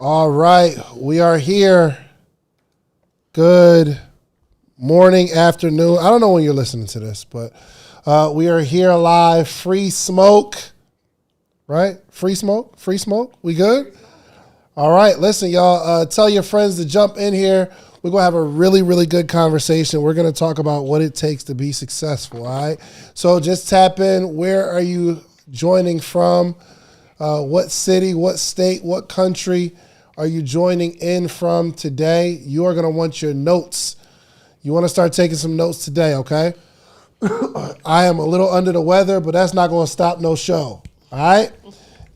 All right, we are here. Good morning, afternoon. I don't know when you're listening to this, but we are here live. Free smoke, right? Free smoke? We good? All right, listen, y'all. Tell your friends to jump in here. We're going to have a really, really good conversation. We're going to talk about what it takes to be successful, all right? So just tap in. Where are you joining from? What city, what state, what country are you joining in from today? You are going to want your notes. You want to start taking some notes today, okay? I am a little under the weather, but that's not going to stop no show, all right?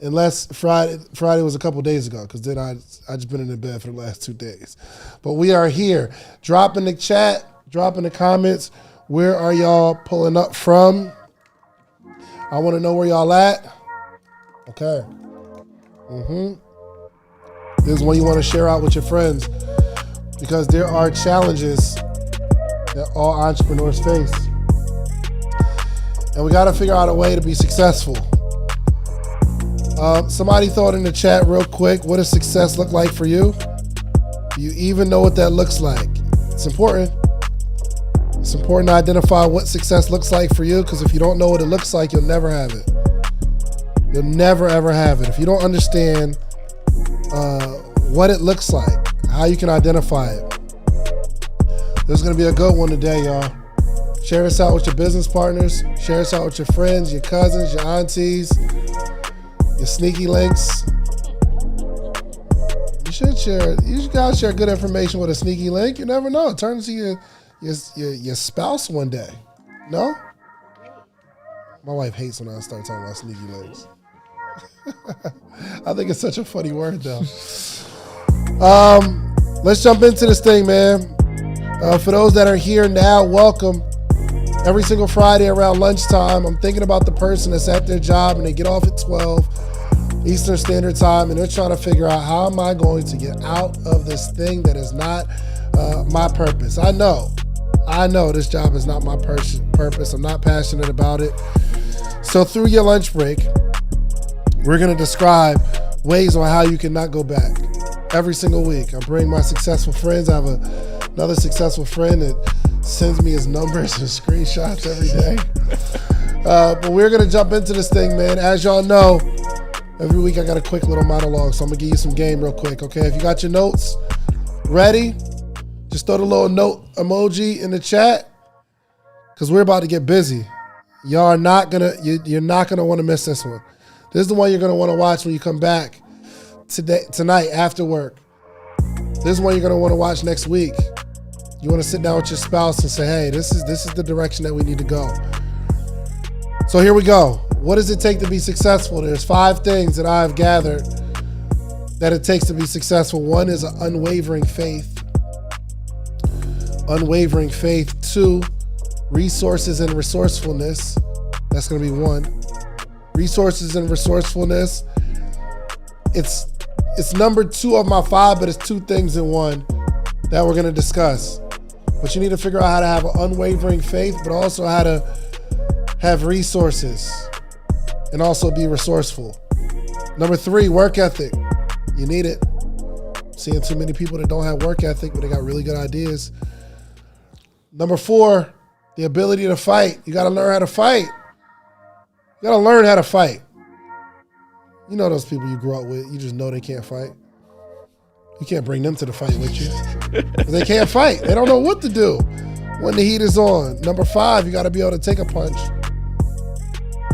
Unless Friday was a couple days ago, because then I just been in the bed for the last 2 days. But we are here. Drop in the chat, drop in the comments. Where are y'all pulling up from? I want to know where y'all at. Okay. This is one you want to share out with your friends, because there are challenges that all entrepreneurs face. And we got to figure out a way to be successful. Somebody throw it in the chat real quick. What does success look like for you? Do you even know what that looks like? It's important. It's important to identify what success looks like for you, because if you don't know what it looks like, you'll never have it. You'll never, ever have it. If you don't understand what it looks like, how you can identify it. This is going to be a good one today, y'all. Share this out with your business partners. Share this out with your friends, your cousins, your aunties, your sneaky links. You gotta share good information with a sneaky link. You never know. It turns into your spouse one day. No? My wife hates when I start talking about sneaky links. I think it's such a funny word, though. Let's jump into this thing, man. For those that are here now, welcome. Every single Friday around lunchtime, I'm thinking about the person that's at their job and they get off at 12 Eastern Standard Time, and they're trying to figure out, how am I going to get out of this thing that is not my purpose? I know this job is not my purpose. I'm not passionate about it. So through your lunch break, we're going to describe ways on how you cannot go back. Every single week, I bring my successful friends. I have another successful friend that sends me his numbers and screenshots every day. But we're going to jump into this thing, man. As y'all know, every week I got a quick little monologue, so I'm going to give you some game real quick, okay? If you got your notes ready, just throw the little note emoji in the chat, because we're about to get busy. Y'all are not going to, you're not going to want to miss this one. This is the one you're going to want to watch when you come back tonight after work. This is one you're going to want to watch next week. You want to sit down with your spouse and say, hey, this is the direction that we need to go. So here we go. What does it take to be successful? There's 5 things that I've gathered that it takes to be successful. 1 is an unwavering faith. Unwavering faith. 2, resources and resourcefulness. That's going to be 1. Resources and resourcefulness. It's number 2 of my 5, but it's 2 things in 1 that we're going to discuss. But you need to figure out how to have an unwavering faith, but also how to have resources and also be resourceful. Number 3, work ethic. You need it. Seeing too many people that don't have work ethic, but they got really good ideas. Number 4, the ability to fight. You got to learn how to fight. You got to learn how to fight. You know those people you grew up with, you just know they can't fight. You can't bring them to the fight with you. They can't fight. They don't know what to do when the heat is on. Number 5, you got to be able to take a punch.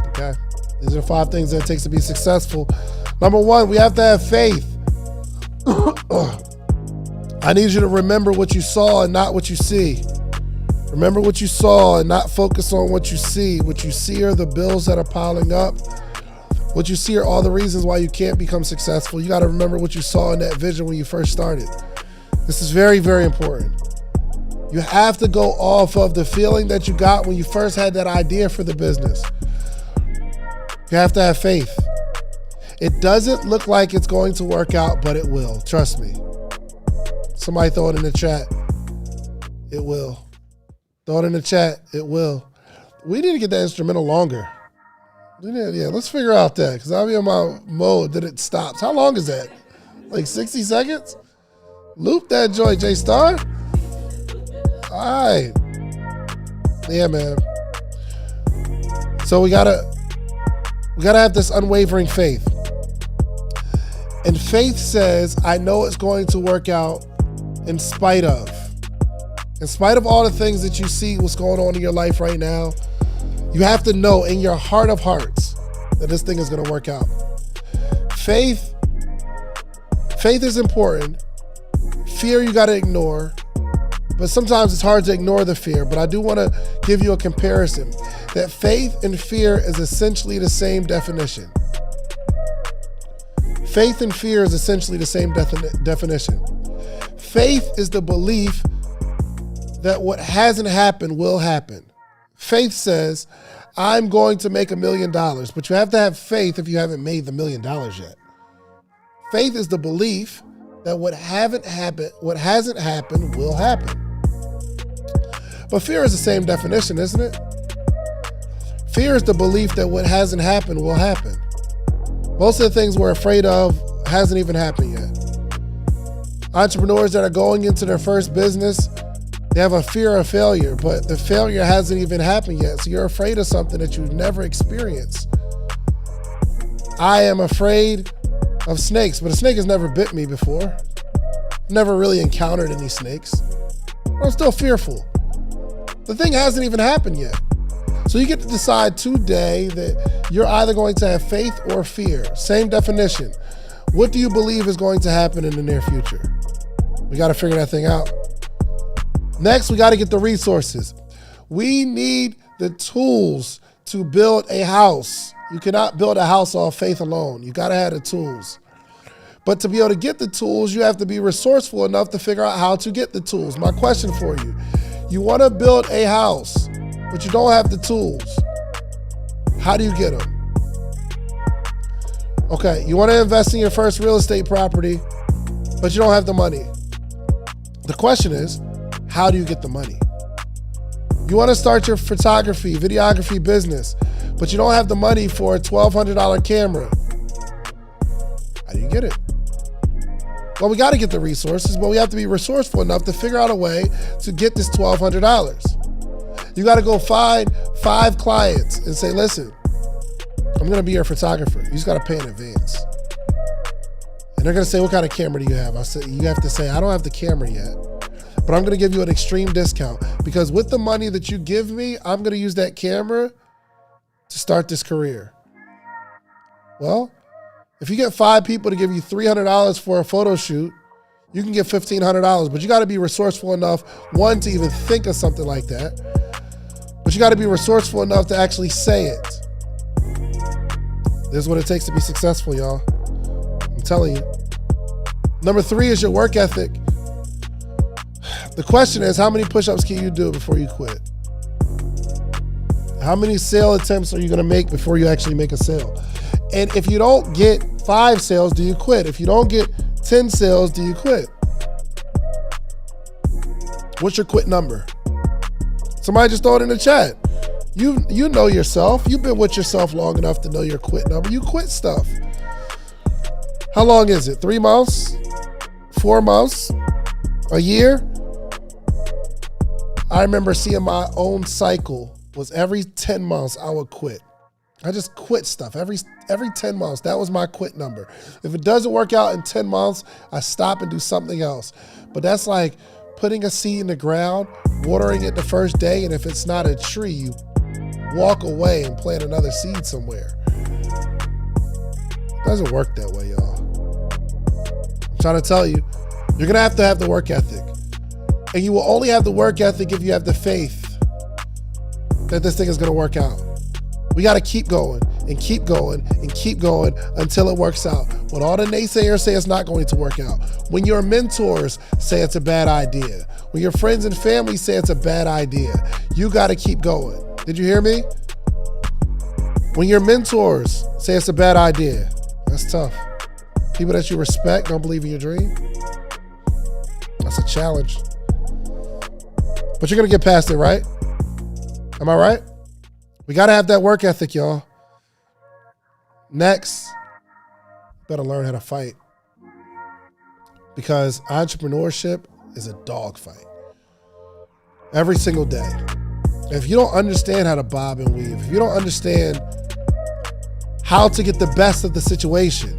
Okay. These are 5 things that it takes to be successful. Number 1, we have to have faith. I need you to remember what you saw and not what you see. Remember what you saw and not focus on what you see. What you see are the bills that are piling up. What you see are all the reasons why you can't become successful. You got to remember what you saw in that vision when you first started. This is very, very important. You have to go off of the feeling that you got when you first had that idea for the business. You have to have faith. It doesn't look like it's going to work out, but it will. Trust me. Somebody throw it in the chat. It will. Throw it in the chat. It will. We need to get that instrumental longer. Yeah, let's figure out that, because I'll be in my mode that it stops. How long is that? Like 60 seconds? Loop that joint, J Star. All right. Yeah, man. So we gotta have this unwavering faith. And faith says, I know it's going to work out in spite of. In spite of all the things that you see what's going on in your life right now, you have to know in your heart of hearts that this thing is going to work out. Faith is important. Fear you got to ignore. But sometimes it's hard to ignore the fear. But I do want to give you a comparison that faith and fear is essentially the same definition. Faith and fear is essentially the same definition. Faith is the belief that what hasn't happened will happen. Faith says, I'm going to make $1 million, but you have to have faith if you haven't made the $1 million yet. Faith is the belief that what hasn't happened will happen. But fear is the same definition, isn't it? Fear is the belief that what hasn't happened will happen. Most of the things we're afraid of hasn't even happened yet. Entrepreneurs that are going into their first business, they have a fear of failure, but the failure hasn't even happened yet. So you're afraid of something that you've never experienced. I am afraid of snakes, but a snake has never bit me before. Never really encountered any snakes. I'm still fearful. The thing hasn't even happened yet. So you get to decide today that you're either going to have faith or fear. Same definition. What do you believe is going to happen in the near future? We got to figure that thing out. Next, we got to get the resources. We need the tools to build a house. You cannot build a house off faith alone. You got to have the tools. But to be able to get the tools, you have to be resourceful enough to figure out how to get the tools. My question for you, you want to build a house, but you don't have the tools. How do you get them? Okay, you want to invest in your first real estate property, but you don't have the money. The question is, how do you get the money? You want to start your photography, videography business, but you don't have the money for a $1,200 camera. How do you get it? Well, we got to get the resources, but we have to be resourceful enough to figure out a way to get this $1,200. You got to go find 5 clients and say, listen, I'm going to be your photographer. You just got to pay in advance. And they're going to say, what kind of camera do you have? I said, you have to say, I don't have the camera yet, but I'm going to give you an extreme discount because with the money that you give me, I'm going to use that camera to start this career. Well, if you get 5 people to give you $300 for a photo shoot, you can get $1,500, but you got to be resourceful enough, one, to even think of something like that, but you got to be resourceful enough to actually say it. This is what it takes to be successful, y'all. I'm telling you. Number 3 is your work ethic. The question is, how many push-ups can you do before you quit? How many sale attempts are you going to make before you actually make a sale? And if you don't get 5 sales, do you quit? If you don't get 10 sales, do you quit? What's your quit number? Somebody just throw it in the chat. You know yourself. You've been with yourself long enough to know your quit number. You quit stuff. How long is it? 3 months? 4 months? A year? I remember seeing my own cycle was every 10 months I would quit. I just quit stuff every 10 months. That was my quit number. If it doesn't work out in 10 months, I stop and do something else. But that's like putting a seed in the ground, watering it the first day, and if it's not a tree, you walk away and plant another seed somewhere. It doesn't work that way, y'all. I'm trying to tell you, you're going to have the work ethic. And you will only have the work ethic if you have the faith that this thing is going to work out. We got to keep going and keep going and keep going until it works out. When all the naysayers say it's not going to work out, when your mentors say it's a bad idea, when your friends and family say it's a bad idea, you got to keep going. Did you hear me? When your mentors say it's a bad idea, that's tough. People that you respect don't believe in your dream. That's a challenge. But you're going to get past it, right? Am I right? We got to have that work ethic, y'all. Next, better learn how to fight. because entrepreneurship is a dogfight every single day. If you don't understand how to bob and weave, if you don't understand how to get the best of the situation,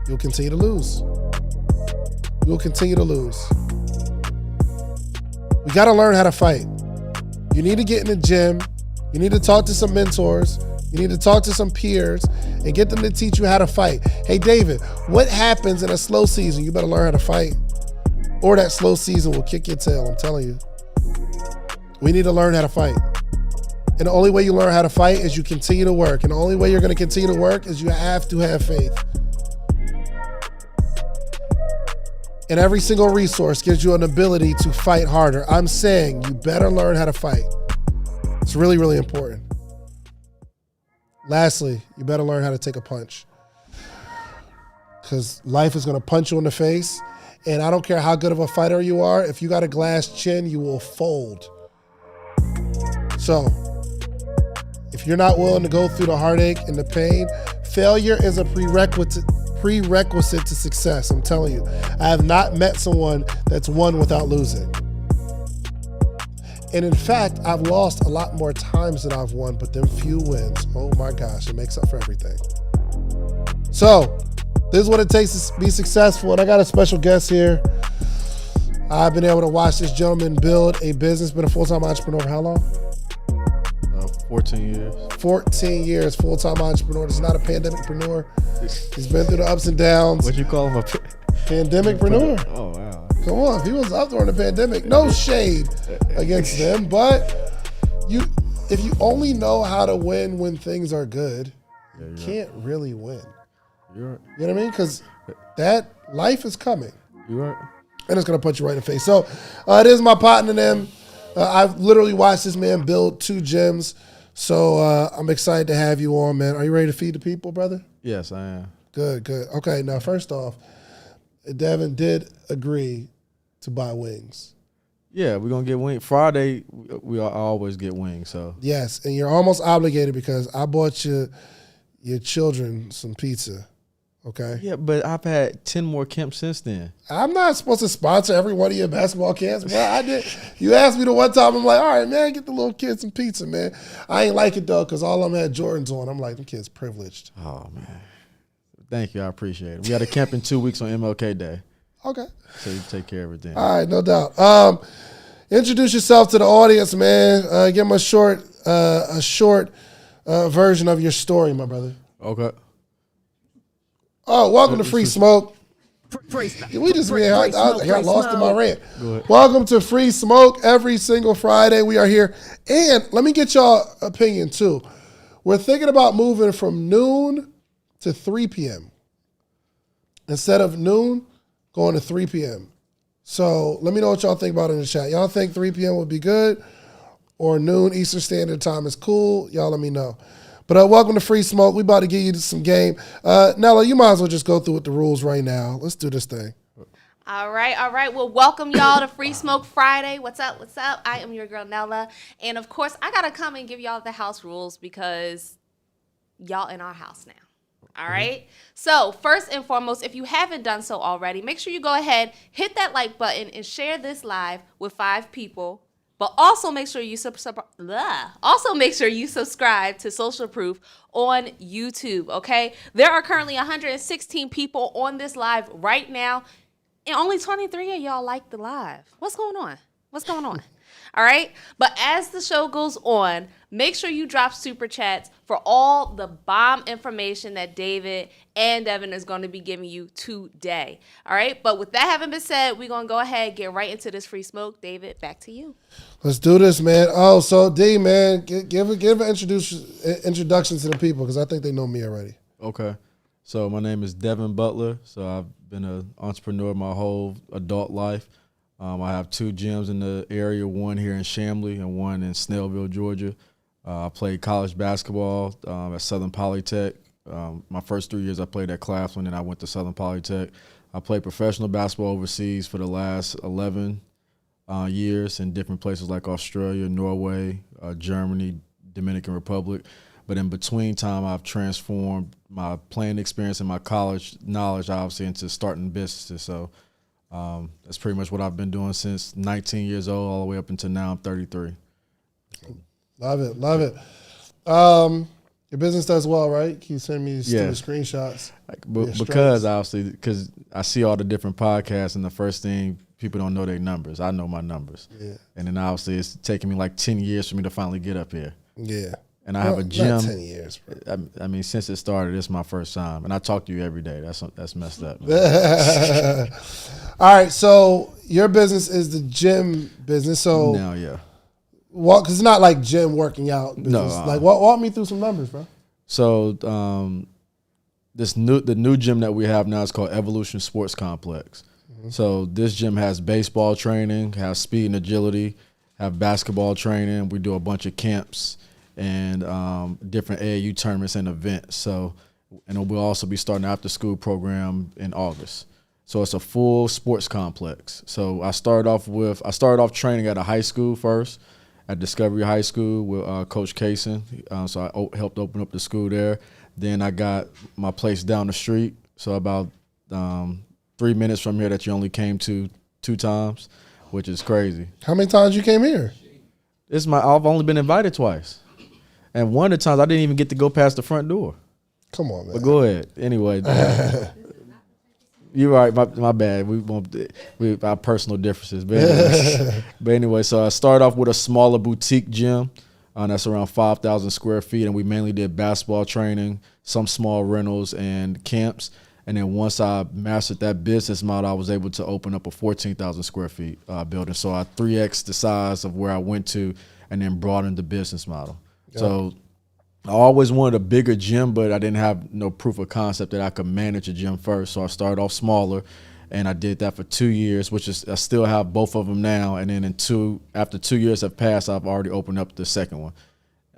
you'll continue to lose. You'll continue to lose. We got to learn how to fight. You need to get in the gym. You need to talk to some mentors. You need to talk to some peers and get them to teach you how to fight. Hey, David, what happens in a slow season? You better learn how to fight, or that slow season will kick your tail. I'm telling you. We need to learn how to fight. And the only way you learn how to fight is you continue to work. And the only way you're going to continue to work is you have to have faith. And every single resource gives you an ability to fight harder. I'm saying you better learn how to fight. It's really, really important. Lastly, you better learn how to take a punch. Because life is going to punch you in the face. And I don't care how good of a fighter you are. If you got a glass chin, you will fold. So, if you're not willing to go through the heartache and the pain, failure is a prerequisite to success. I'm telling you. I have not met someone that's won without losing. And in fact, I've lost a lot more times than I've won, but them few wins, oh my gosh, it makes up for everything. So, this is what it takes to be successful. And I got a special guest here. I've been able to watch this gentleman build a business, been a full-time entrepreneur for how long? 14 years. 14 years, full-time entrepreneur. This is not a pandemicpreneur. He's been through the ups and downs. What you call him? Pandemicpreneur. Oh, wow. Come on, he was up during the pandemic. No shade against them, but if you only know how to win when things are good, you can't really win. You're right. You know what I mean? Because that life is coming. You're right. And it's going to punch you right in the face. So it is my partner and them. I've literally watched this man build 2 gyms. So I'm excited to have you on, man. Are you ready to feed the people, brother? Yes, I am. Good, good. Okay, now first off, Devon did agree to buy wings. Yeah, we're going to get wings. Friday, we always get wings. So Yes, and you're almost obligated because I bought your children some pizza. Okay. Yeah, but I've had 10 more camps since then. I'm not supposed to sponsor every one of your basketball camps, bro. I did. You asked me the one time, I'm like, all right, man, get the little kids some pizza, man. I ain't like it, though, because all of them had Jordans on. I'm like, them kids privileged. Oh, man. Thank you. I appreciate it. We got a camp in 2 weeks on MLK Day. Okay. So you take care of everything. All right, no doubt. Introduce yourself to the audience, man. Give them a short version of your story, my brother. Okay. Oh, welcome to Free Smoke. We just I got lost in my rant. Welcome to Free Smoke. Every single Friday we are here. And let me get y'all opinion too. We're thinking about moving from noon to 3 p.m. Instead of noon, going to 3 p.m. So let me know what y'all think about it in the chat. Y'all think 3 p.m. would be good? Or noon Eastern Standard Time is cool? Y'all let me know. But welcome to Free Smoke. We about to give you some game. Nella, you might as well just go through with the rules right now. Let's do this thing. All right. Well, welcome y'all to Free Smoke Friday. What's up? I am your girl, Nella. And, of course, I got to come and give y'all the house rules because y'all in our house now. All right? So, first and foremost, if you haven't done so already, make sure you go ahead, hit that like button, and share this live with 5 people. But also make sure you subscribe to Social Proof on YouTube, okay? There are currently 116 people on this live right now, and only 23 of y'all like the live. What's going on? All right? But as the show goes on, make sure you drop super chats for all the bomb information that David and Devon is going to be giving you today. All right? But with that having been said, we're going to go ahead and get right into this Free Smoke. David, back to you. Let's do this, man. Oh, so D, man, give an introduction to the people because I think they know me already. Okay. So my name is Devon Butler. So I've been an entrepreneur my whole adult life. I have 2 gyms in the area, one here in Chamblee and one in Snellville, Georgia. I played college basketball at Southern Polytech. My first 3 years I played at Claflin, and I went to Southern Polytech. I played professional basketball overseas for the last 11 years in different places like Australia, Norway, Germany, Dominican Republic. But in between time, I've transformed my playing experience and my college knowledge, obviously, into starting businesses. So That's pretty much what I've been doing since 19 years old, all the way up until now. I'm 33. Love it. Your business does well, right? Can you send me stupid screenshots? Because I see all the different podcasts, and the first thing, people don't know their numbers. I know my numbers. Yeah. And then obviously it's taking me like 10 years for me to finally get up here. Yeah. And I have a gym. Not 10 years, bro. I mean, since it started, it's my first time. And I talk to you every day. That's messed up. All right, so your business is the gym business. So now, yeah. Because it's not like gym working out business. No. Like, walk me through some numbers, bro. So the new gym that we have now is called Evolution Sports Complex. Mm-hmm. So this gym has baseball training, has speed and agility, have basketball training. We do a bunch of camps and different AAU tournaments and events. So, and we'll also be starting an after-school program in August. So it's a full sports complex. So I started off training at a high school first, at Discovery High School with Coach Kaysen. So I helped open up the school there. Then I got my place down the street. So about 3 minutes from here that you only came to 2 times, which is crazy. How many times you came here? I've only been invited twice. And one of the times I didn't even get to go past the front door. Come on, man. But go ahead. Anyway. You're right. My bad. We our personal differences. But anyway, so I started off with a smaller boutique gym. That's around 5,000 square feet, and we mainly did basketball training, some small rentals, and camps. And then once I mastered that business model, I was able to open up a 14,000 square feet building. So I 3x the size of where I went to, and then broadened the business model. Yeah. So I always wanted a bigger gym, but I didn't have no proof of concept that I could manage a gym first. So I started off smaller, and I did that for 2 years, I still have both of them now. And then after 2 years have passed, I've already opened up the second one.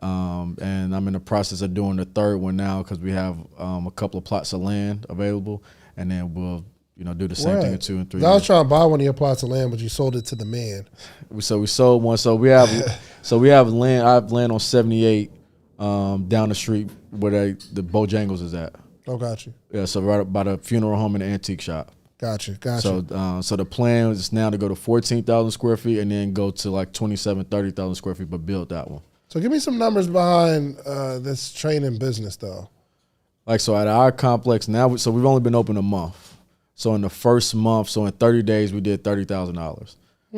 And I'm in the process of doing the third one now because we have a couple of plots of land available, and then we'll do the same thing in 2 and 3 years. I was trying to buy one of your plots of land, but you sold it to the man. So we sold one. So we have land. I have land on 78. Down the street where the Bojangles is at. Oh, got you. Yeah, so right by the funeral home and the antique shop. Got you. So the plan is now to go to 14,000 square feet and then go to like 30,000 square feet, but build that one. So give me some numbers behind this training business, though. So at our complex now, so we've only been open a month. So in the first month, so in 30 days, we did $30,000.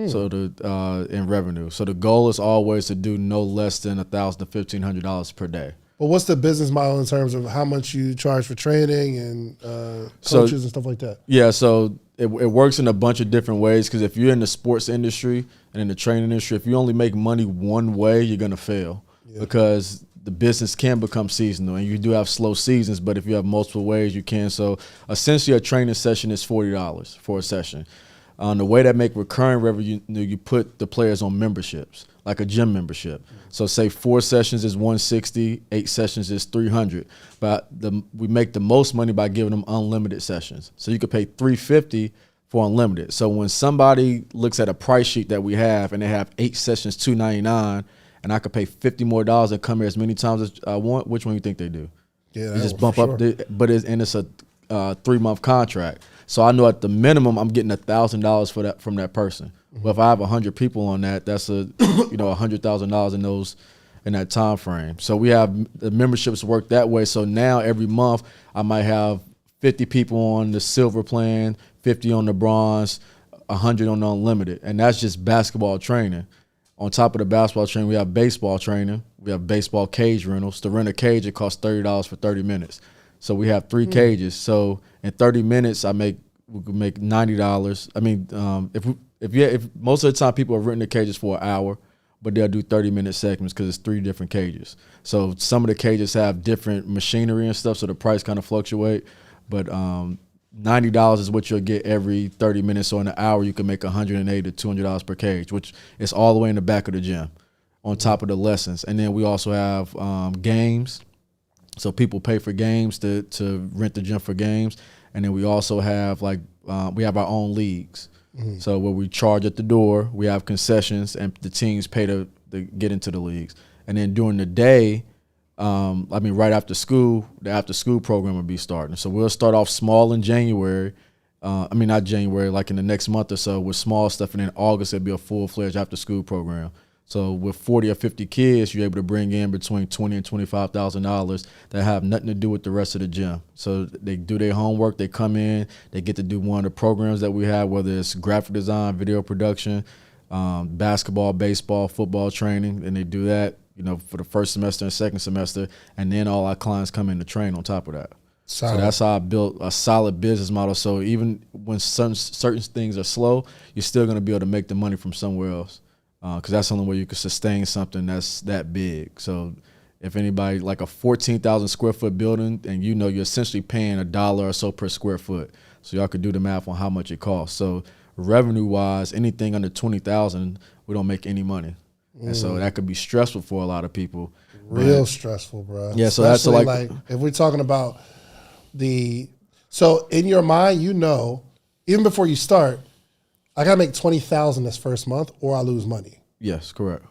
So in revenue. So the goal is always to do no less than $1,000 to $1,500 per day. Well, what's the business model in terms of how much you charge for training and coaches and stuff like that? Yeah, so it works in a bunch of different ways because if you're in the sports industry and in the training industry, if you only make money one way, you're going to fail because the business can become seasonal and you do have slow seasons, but if you have multiple ways, you can. So essentially a training session is $40 for a session. The way that make recurring revenue, you put the players on memberships, like a gym membership. So say 4 sessions is $160, 8 sessions is $300. But we make the most money by giving them unlimited sessions. So you could pay $350 for unlimited. So when somebody looks at a price sheet that we have and they have 8 sessions, $299, and I could pay $50 more and come here as many times as I want, which one you think they do? Yeah, you just bump up, but it's a 3-month contract. So I know at the minimum I'm getting $1,000 from that person. Mm-hmm. But if I have 100 people on that, that's $100,000 in that time frame. So we have the memberships work that way. So now every month I might have 50 people on the silver plan, 50 on the bronze, 100 on the unlimited, and that's just basketball training. On top of the basketball training, we have baseball training. We have baseball cage rentals. To rent a cage, it costs $30 for 30 minutes. So we have 3 cages. So in 30 minutes, we could make $90. I mean, if most of the time people are renting the cages for an hour, but they'll do 30-minute segments because it's 3 different cages. So some of the cages have different machinery and stuff, so the price kind of fluctuate. But $90 is what you'll get every 30 minutes. So in an hour, you can make $180 to $200 per cage, which is all the way in the back of the gym, on top of the lessons. And then we also have games. So people pay for games to rent the gym for games. And then we also have we have our own leagues. Mm-hmm. So where we charge at the door, we have concessions, and the teams pay to get into the leagues. And then during the day, right after school, the after school program will be starting. So we'll start off small in January, I mean, not January, like in the next month or so with small stuff. And then August, it'll be a full-fledged after-school program. So with 40 or 50 kids, you're able to bring in between $20,000 and $25,000 that have nothing to do with the rest of the gym. So they do their homework, they come in, they get to do one of the programs that we have, whether it's graphic design, video production, basketball, baseball, football training, and they do that, for the first semester and second semester, and then all our clients come in to train on top of that. Solid. So that's how I built a solid business model. So even when certain things are slow, you're still going to be able to make the money from somewhere else. Because that's the only way you can sustain something that's that big. So if anybody, like a 14,000 square foot building, and you're essentially paying $1 or so per square foot. So y'all could do the math on how much it costs. So revenue wise, anything under 20,000, we don't make any money. And so that could be stressful for a lot of people. Real stressful, bro. Yeah, so that's like if we're talking about so in your mind, even before you start, I gotta make 20,000 this first month, or I lose money. Yes, correct.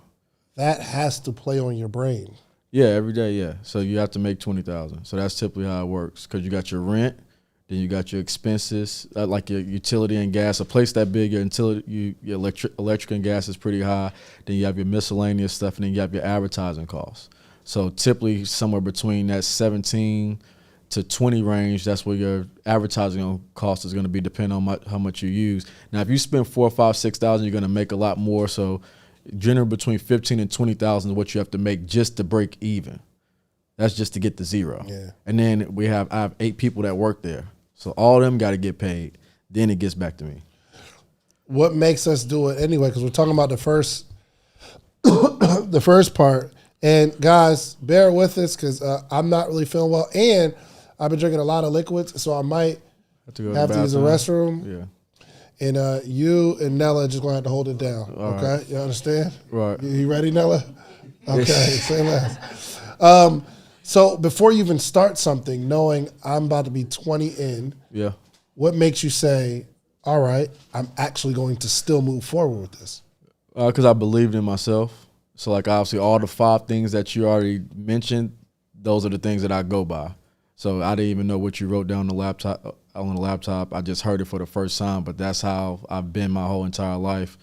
That has to play on your brain. Yeah, every day. Yeah, so you have to make 20,000. So that's typically how it works. Because you got your rent, then you got your expenses, like your utility and gas. A place that big, your electric and gas is pretty high. Then you have your miscellaneous stuff, and then you have your advertising costs. So typically somewhere between that 17 to 20 range, that's where your advertising cost is going to be, depending on how much you use. Now, if you spend $4,000, $5,000, $6,000, you're going to make a lot more. So generally between 15 and 20,000 is what you have to make just to break even. That's just to get to zero. Yeah. And then I have 8 people that work there. So all of them got to get paid. Then it gets back to me. What makes us do it anyway? Because we're talking about the first the first part. And guys, bear with us because I'm not really feeling well. And I've been drinking a lot of liquids, so I might have to use the restroom. Yeah. And you and Nella just going to have to hold it down. All okay? right. You understand? Right. You ready, Nella? Okay, say less. So before you even start something, knowing I'm about to be 20 in, what makes you say, all right, I'm actually going to still move forward with this? Because I believed in myself. So like obviously all the 5 things that you already mentioned, those are the things that I go by. So I didn't even know what you wrote down on the laptop. I just heard it for the first time, but that's how I've been my whole entire life.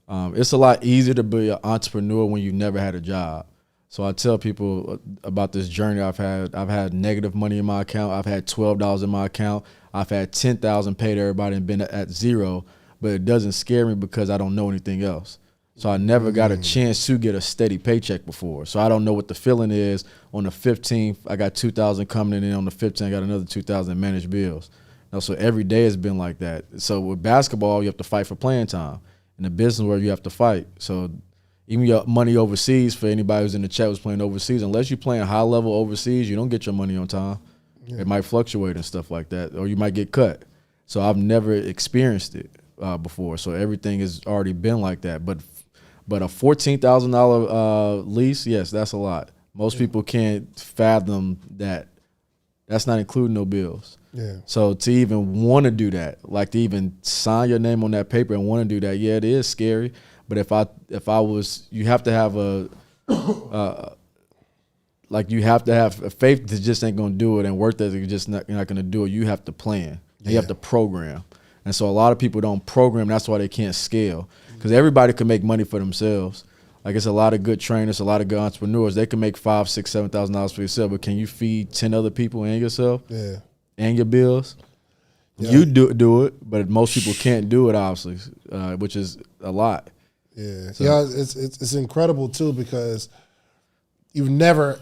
It's a lot easier to be an entrepreneur when you've never had a job. So I tell people about this journey I've had. I've had negative money in my account. I've had $12 in my account. I've had $10,000 paid to everybody and been at zero, but it doesn't scare me because I don't know anything else. So I never got a chance to get a steady paycheck before. So I don't know what the feeling is. On the 15th, I got $2,000 coming in, and on the 15th, I got another $2,000 in managed bills. So every day has been like that. So with basketball, you have to fight for playing time. In the business world, you have to fight. So even your money overseas, for anybody who's in the chat who's playing overseas, unless you're playing high level overseas, you don't get your money on time. Yeah. It might fluctuate and stuff like that, or you might get cut. So I've never experienced it before. So everything has already been like that. But a $14,000 lease, yes, that's a lot. Most people can't fathom that. That's not including no bills. Yeah. So to even want to do that, like to even sign your name on that paper and want to do that, yeah, it is scary. But if I was, you have to have you have to have a faith that just ain't gonna do it, and work that you're just not gonna do it. You have to plan. Yeah. You have to program. And so a lot of people don't program. That's why they can't scale. Because everybody can make money for themselves. Like it's a lot of good trainers, a lot of good entrepreneurs. They can make $5,000, $6,000, $7,000 for yourself, but can you feed 10 other people and yourself? Yeah. And your bills? Yeah. You do it, but most people can't do it, obviously, which is a lot. Yeah. So. Yeah, it's incredible too, because you've never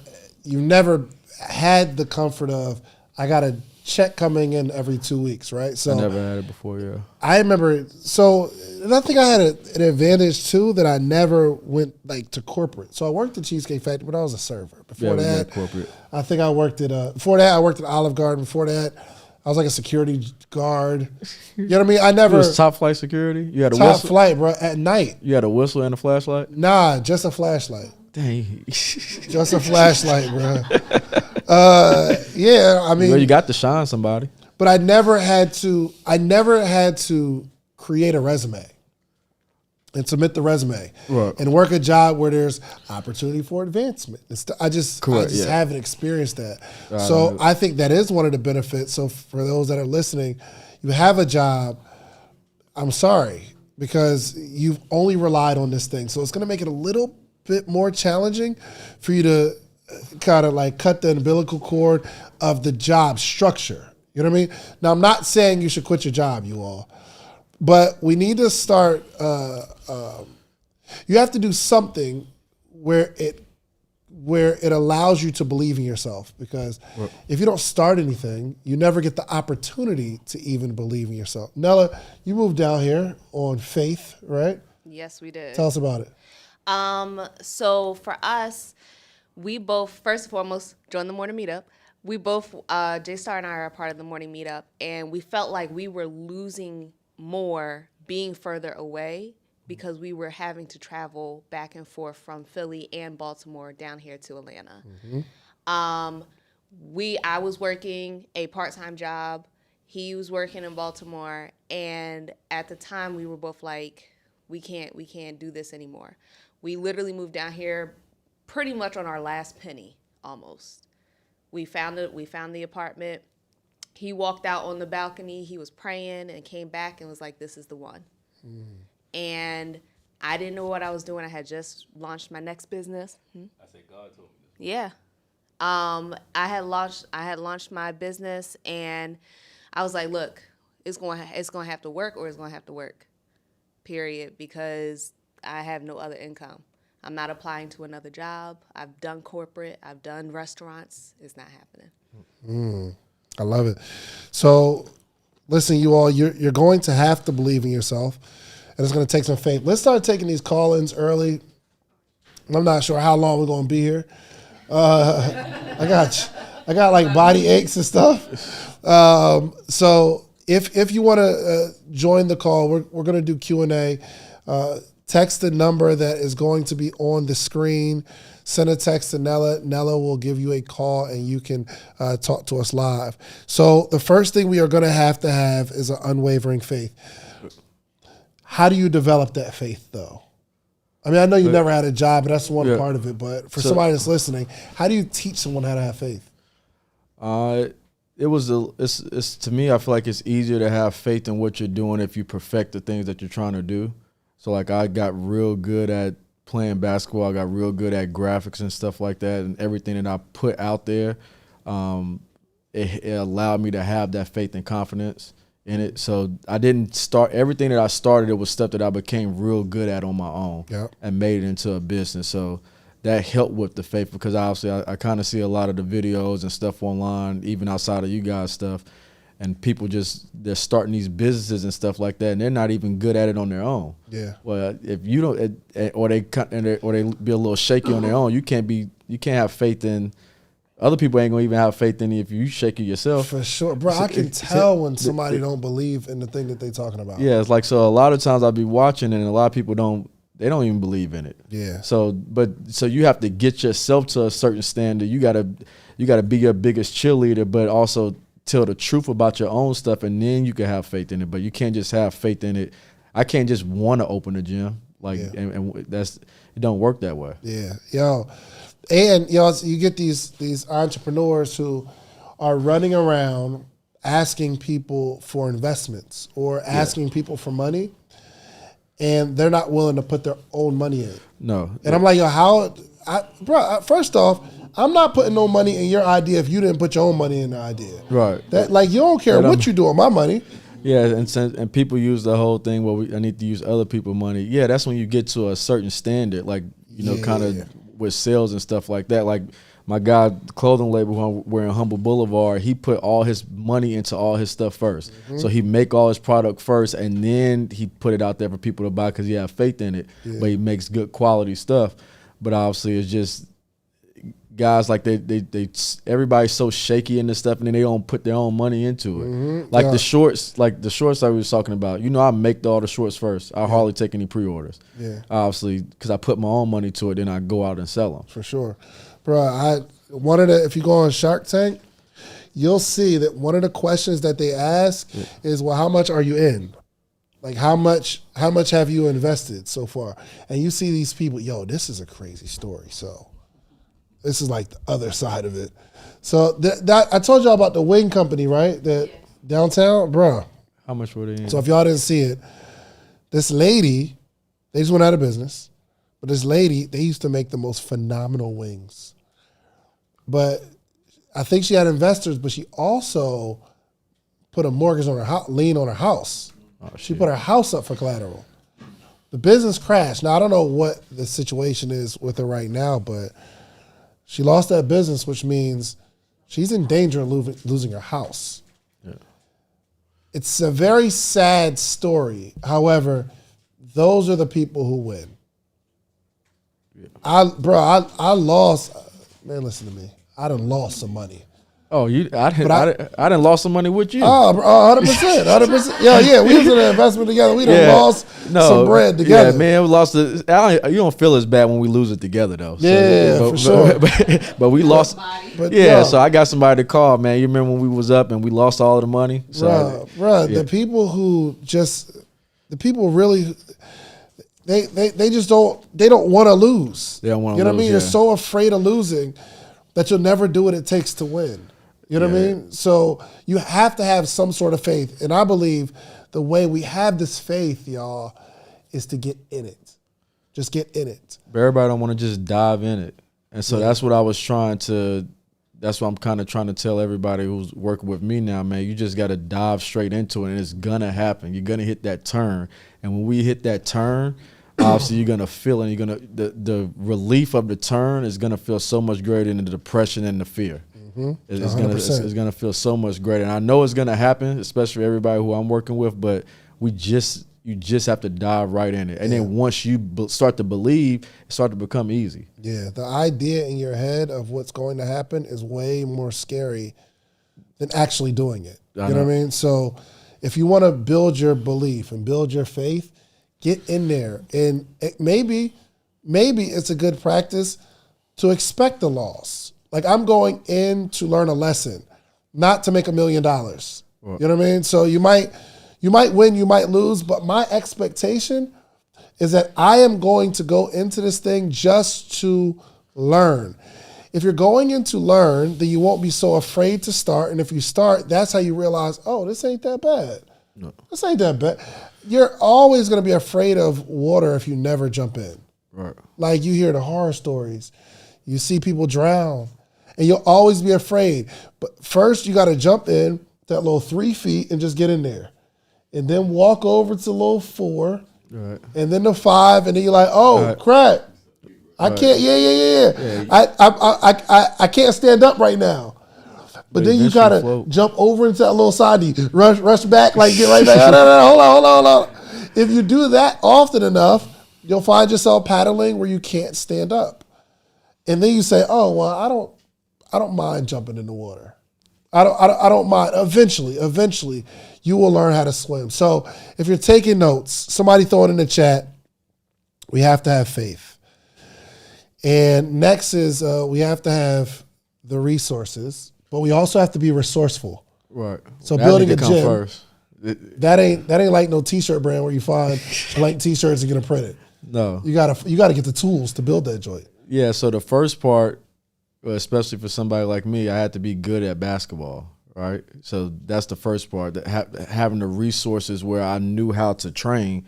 had the comfort of, I got a check coming in every 2 weeks, right? So I never had it before, yeah. I remember, and I think I had an advantage too, that I never went like to corporate. So I worked at Cheesecake Factory, but I was a server. Before that, corporate. I think I worked at before that I worked at Olive Garden. Before that, I was like a security guard. You know what I mean? I never. You was top flight security? You had a top whistle? Flight, bro, at night. You had a whistle and a flashlight? Nah, just a flashlight. Dang. Just a flashlight, bro. Yeah, I mean. Well, you got to shine somebody. But I never had to create a resume and submit the resume, right, and work a job where there's opportunity for advancement. I just haven't experienced that. So I think that is one of the benefits. So for those that are listening, you have a job, I'm sorry, because you've only relied on this thing. So it's going to make it a little bit more challenging for you to kind of like cut the umbilical cord of the job structure. You know what I mean? Now, I'm not saying you should quit your job, you all, but we need to start, you have to do something where it allows you to believe in yourself, because if you don't start anything, you never get the opportunity to even believe in yourself. Nella, you moved down here on faith, right? Yes, we did. Tell us about it. So for us, we both, first and foremost, joined the morning meetup. We both, J-Star and I are a part of the morning meetup, and we felt like we were losing more being further away because we were having to travel back and forth from Philly and Baltimore down here to Atlanta. I was working a part-time job. He was working in Baltimore, and at the time we were both like, we can't do this anymore. We literally moved down here pretty much on our last penny, almost. We found the apartment. He walked out on the balcony. He was praying and came back and was like, "This is the one." And I didn't know what I was doing. I had just launched my next business. I said God told me this. Yeah. I had launched my business, and I was like, "Look, it's going to have to work, or it's going to have to work. Period, because I have no other income. I'm not applying to another job. I've done corporate. I've done restaurants. It's not happening." I love it. So, listen, you all, you're going to have to believe in yourself, and it's going to take some faith. Let's start taking these call-ins early. I'm not sure how long we're going to be here. I got like body aches and stuff. So if you want to join the call, we're going to do Q&A. Text the number that is going to be on the screen. Send a text to Nella. Nella will give you a call, and you can talk to us live. So the first thing we are going to have is an unwavering faith. How do you develop that faith, though? I mean, I know you never had a job, and that's one part of it. But for somebody that's listening, how do you teach someone how to have faith? It's to me, I feel like it's easier to have faith in what you're doing if you perfect the things that you're trying to do. So like I got real good at playing basketball. I got real good at graphics and stuff like that, and everything that I put out there, it allowed me to have that faith and confidence in it. So I didn't start everything that I started. It was stuff that I became real good at on my own and made it into a business. So that helped with the faith, because obviously I kind of see a lot of the videos and stuff online, even outside of you guys' stuff, and people they're starting these businesses and stuff like that, and they're not even good at it on their own. Yeah. Well, if you don't, or they be a little shaky on their own, you can't have faith in. Other people ain't gonna even have faith in you if you shake it yourself. For sure, bro. I can tell when somebody don't believe in the thing that they talking about. Yeah, it's like, so a lot of times I'll be watching, and a lot of people don't even believe in it. Yeah. So you have to get yourself to a certain standard. You gotta be your biggest cheerleader, but also tell the truth about your own stuff, and then you can have faith in it. But you can't just have faith in it. I can't just want to open a gym, and it don't work that way. Yeah, yo, and you get these entrepreneurs who are running around asking people for investments or asking people for money, and they're not willing to put their own money in. No, and I'm like, bro, first off, I'm not putting no money in your idea if you didn't put your own money in the idea. Right. That, like, you don't care what you do with my money. Yeah, and people use the whole thing, I need to use other people's money. Yeah, that's when you get to a certain standard, like, kind of with sales and stuff like that. Like my guy, the clothing label we're in Humble Boulevard, he put all his money into all his stuff first. Mm-hmm. So he make all his product first, and then he put it out there for people to buy because he have faith in it. Yeah. But he makes good quality stuff. But obviously it's just guys like they everybody's so shaky in this stuff, and then they don't put their own money into it. Mm-hmm. Like the shorts I was talking about. I make all the shorts first. I hardly take any pre-orders. Yeah, obviously because I put my own money to it, then I go out and sell them. For sure, bro. If you go on Shark Tank, you'll see that one of the questions that they ask is, well, how much are you in? Like how much have you invested so far? And you see these people, this is a crazy story. So this is like the other side of it. So that I told y'all about the wing company, right? That downtown, bro. How much were they in? So if y'all didn't see it, this lady, they just went out of business. But this lady, they used to make the most phenomenal wings. But I think she had investors, but she also put a mortgage on her house, lien on her house. Oh, she shit. put her house up for collateral. The business crashed. Now, I don't know what the situation is with her right now, but she lost that business, which means she's in danger of losing her house. Yeah. It's a very sad story. However, those are the people who win. Yeah. I lost. Man, listen to me. I done lost some money. Oh, I didn't lost some money with you. Oh, 100%, 100%. Yeah, we was in an investment together. We done lost some bread together. Yeah, man, we lost it. You don't feel as bad when we lose it together, though. So, for sure. But we lost. But yeah, so I got somebody to call, man. You remember when we was up and we lost all of the money? So The people who really, they just don't want to lose. They don't want to lose. You know what I mean? Yeah. You're so afraid of losing that you'll never do what it takes to win. You know what I mean? So you have to have some sort of faith. And I believe the way we have this faith, y'all, is to get in it. Just get in it. But everybody don't want to just dive in it. And so that's what I'm kind of trying to tell everybody who's working with me now, man. You just got to dive straight into it, and it's going to happen. You're going to hit that turn. And when we hit that turn, obviously you're going to feel it. You're going to the relief of the turn is going to feel so much greater than the depression and the fear. It's going to feel so much greater. And I know it's going to happen, especially everybody who I'm working with, but you just have to dive right in it. And then once you start to believe, it starts to become easy. Yeah, the idea in your head of what's going to happen is way more scary than actually doing it. You know what I mean? So if you want to build your belief and build your faith, get in there. And maybe it's a good practice to expect the loss. Like, I'm going in to learn a lesson, not to make $1 million. You know what I mean? So you might win, you might lose, but my expectation is that I am going to go into this thing just to learn. If you're going in to learn, then you won't be so afraid to start. And if you start, that's how you realize, oh, this ain't that bad. No. This ain't that bad. You're always going to be afraid of water if you never jump in. Right. Like, you hear the horror stories. You see people drown. And you'll always be afraid. But first, you got to jump in that little 3 feet and just get in there. And then walk over to the little 4. Right. And then the 5. And then you're like, oh, crap. I can't, I can't stand up right now. But then you got to jump over into that little side. You rush back, like get right back. No, hold on. If you do that often enough, you'll find yourself paddling where you can't stand up. And then you say, oh, well, I don't mind jumping in the water. I don't mind. Eventually, you will learn how to swim. So if you're taking notes, somebody throw it in the chat. We have to have faith. And next is we have to have the resources, but we also have to be resourceful. Right. So building a gym, first. That ain't like no t-shirt brand where you find blank t-shirts and get them printed. No. You gotta get the tools to build that joint. Yeah. So the first part, especially for somebody like me, I had to be good at basketball, right? So that's the first part, that having the resources where I knew how to train.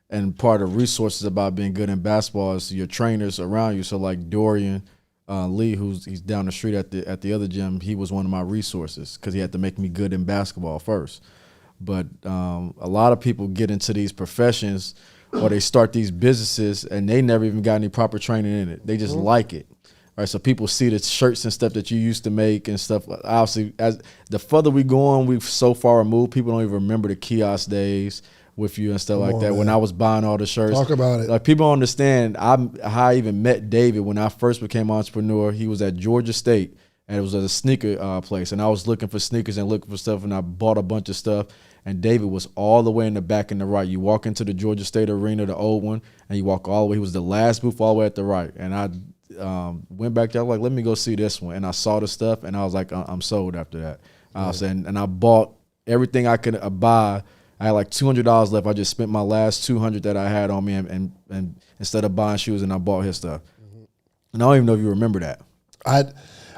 And part of resources about being good in basketball is your trainers around you. So like Dorian Lee, he's down the street at the other gym, he was one of my resources because he had to make me good in basketball first. But a lot of people get into these professions or they start these businesses and they never even got any proper training in it. They just like it. Right, so people see the shirts and stuff that you used to make and stuff. Obviously, as the further we go on, we've so far removed. People don't even remember the kiosk days with you and stuff like that. Man. When I was buying all the shirts, talk about it. Like, people don't understand how I even met David when I first became an entrepreneur. He was at Georgia State and it was at a sneaker place, and I was looking for sneakers and looking for stuff, and I bought a bunch of stuff. And David was all the way in the back and the right. You walk into the Georgia State Arena, the old one, and you walk all the way. He was the last booth all the way at the right, and I went back there. I was like, let me go see this one. And I saw the stuff, and I was like, I'm sold after that. And I bought everything I could buy. I had like $200 left. I just spent my last $200 that I had on me, and instead of buying shoes, and I bought his stuff. And I don't even know if you remember that.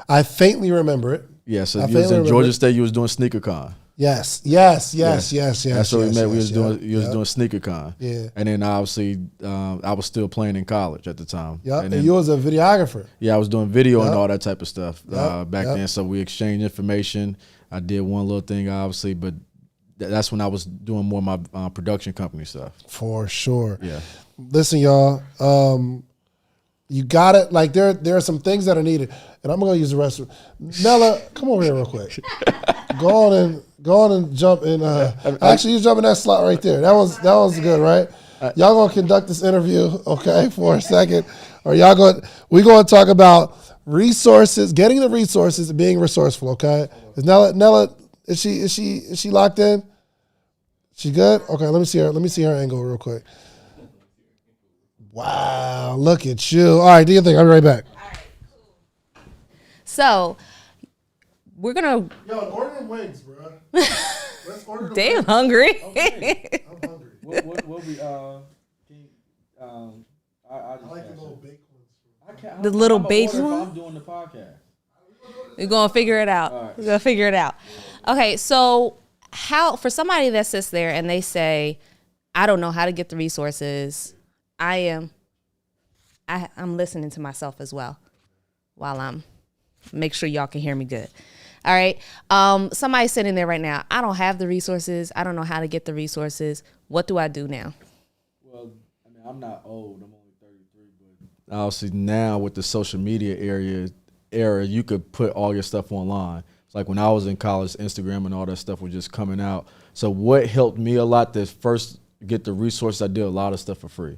I faintly remember it. Yeah, so you was in Georgia State. You was doing SneakerCon. Yes. That's what we met. We was doing SneakerCon. Yeah. And then obviously I was still playing in college at the time. Yep. And And you was a videographer. yeah, I was doing video and all that type of stuff back Yep. then. So we exchanged information. I did one little thing, obviously, but that's when I was doing more of my production company stuff. For sure. Yeah. Listen, y'all. You got it. Like there are some things that are needed, and I'm gonna use the restroom. Nella, come over here real quick. Go on and jump in. Actually, you jump in that slot right there. That was good, right? Y'all gonna conduct this interview, okay, for a second, or we gonna talk about resources, getting the resources, and being resourceful. Okay, is Nella? Is she locked in? She good? Okay, let me see her angle real quick. Wow, look at you. All right, do your thing. I'll be right back. All right, cool. So we're gonna. Yo, order wings, bro. Let's order the Damn wings. hungry. I'm hungry. What we I like the little baked ones. The little baked one? I'm doing the podcast. We're gonna figure it out. right. We're gonna figure it out. Okay, so how for somebody that sits there and they say, I don't know how to get the resources. I'm listening to myself as well while I'm make sure y'all can hear me good. All right. Somebody's sitting there right now. I don't have the resources. I don't know how to get the resources. What do I do now? Well, I mean, I'm not old. I'm only 33, but obviously now with the social media era, you could put all your stuff online. It's like when I was in college, Instagram and all that stuff was just coming out. So what helped me a lot to first get the resources, I did a lot of stuff for free.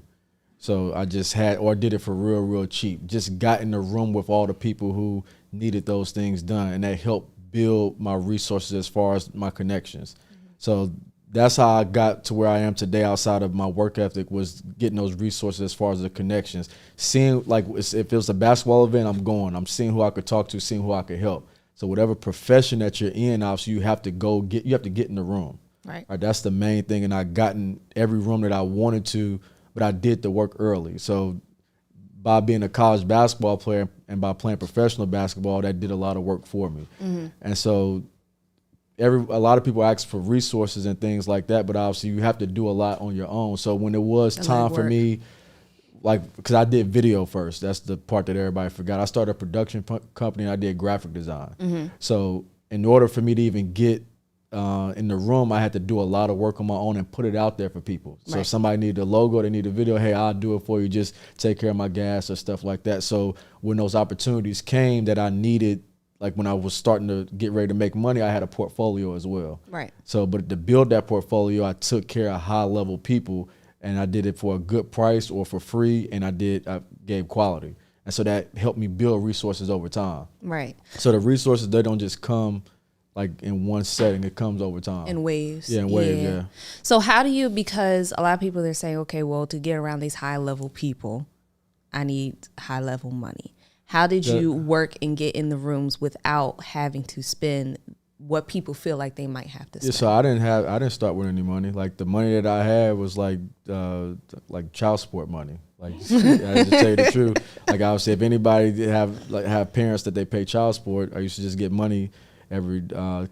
So I just did it for real cheap. Just got in the room with all the people who needed those things done, and that helped build my resources as far as my connections. Mm-hmm. So that's how I got to where I am today outside of my work ethic, was getting those resources as far as the connections. Seeing, like, if it's a basketball event, I'm going. I'm seeing who I could talk to, seeing who I could help. So whatever profession that you're in, obviously you have to get in the room. Right. That's the main thing, and I got in every room that I wanted to, but I did the work early. So by being a college basketball player and by playing professional basketball, that did a lot of work for me. Mm-hmm. And so a lot of people ask for resources and things like that, but obviously you have to do a lot on your own. So when it was time for me, like, because I did video first, that's the part that everybody forgot. I started a production company and I did graphic design. Mm-hmm. So in order for me to even get in the room, I had to do a lot of work on my own and put it out there for people. So if somebody needed a logo, they need a video, hey, I'll do it for you, just take care of my gas or stuff like that. So when those opportunities came that I needed, like when I was starting to get ready to make money, I had a portfolio as well. Right. So, but to build that portfolio, I took care of high level people, and I did it for a good price or for free, and I gave quality. And so that helped me build resources over time. Right. So the resources, they don't just come like in one setting, it comes over time. In waves. Yeah, in waves, yeah. So how do you, because a lot of people, they're saying, okay, well, to get around these high level people, I need high level money. How did you work and get in the rooms without having to spend what people feel like they might have to spend? Yeah, so I didn't start with any money. Like the money that I had was like child support money. Like, I just tell you the truth. Like I would say, if anybody have parents that they pay child support, I used to just get money every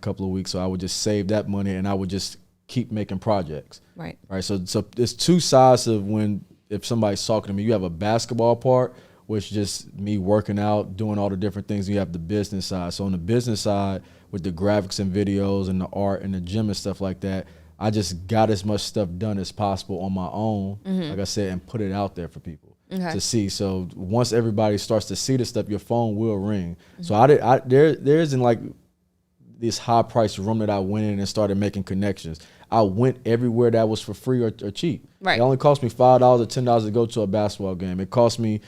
couple of weeks. So I would just save that money and I would just keep making projects. Right. Right. So there's two sides of if somebody's talking to me. You have a basketball part, which just me working out, doing all the different things. You have the business side. So on the business side, with the graphics and videos and the art and the gym and stuff like that, I just got as much stuff done as possible on my own, like I said, and put it out there for people to see. So once everybody starts to see the stuff, your phone will ring. So there isn't like this high price room that I went in and started making connections. I went everywhere that was for free or cheap. Right. It only cost me $5 or $10 to go to a basketball game. It cost me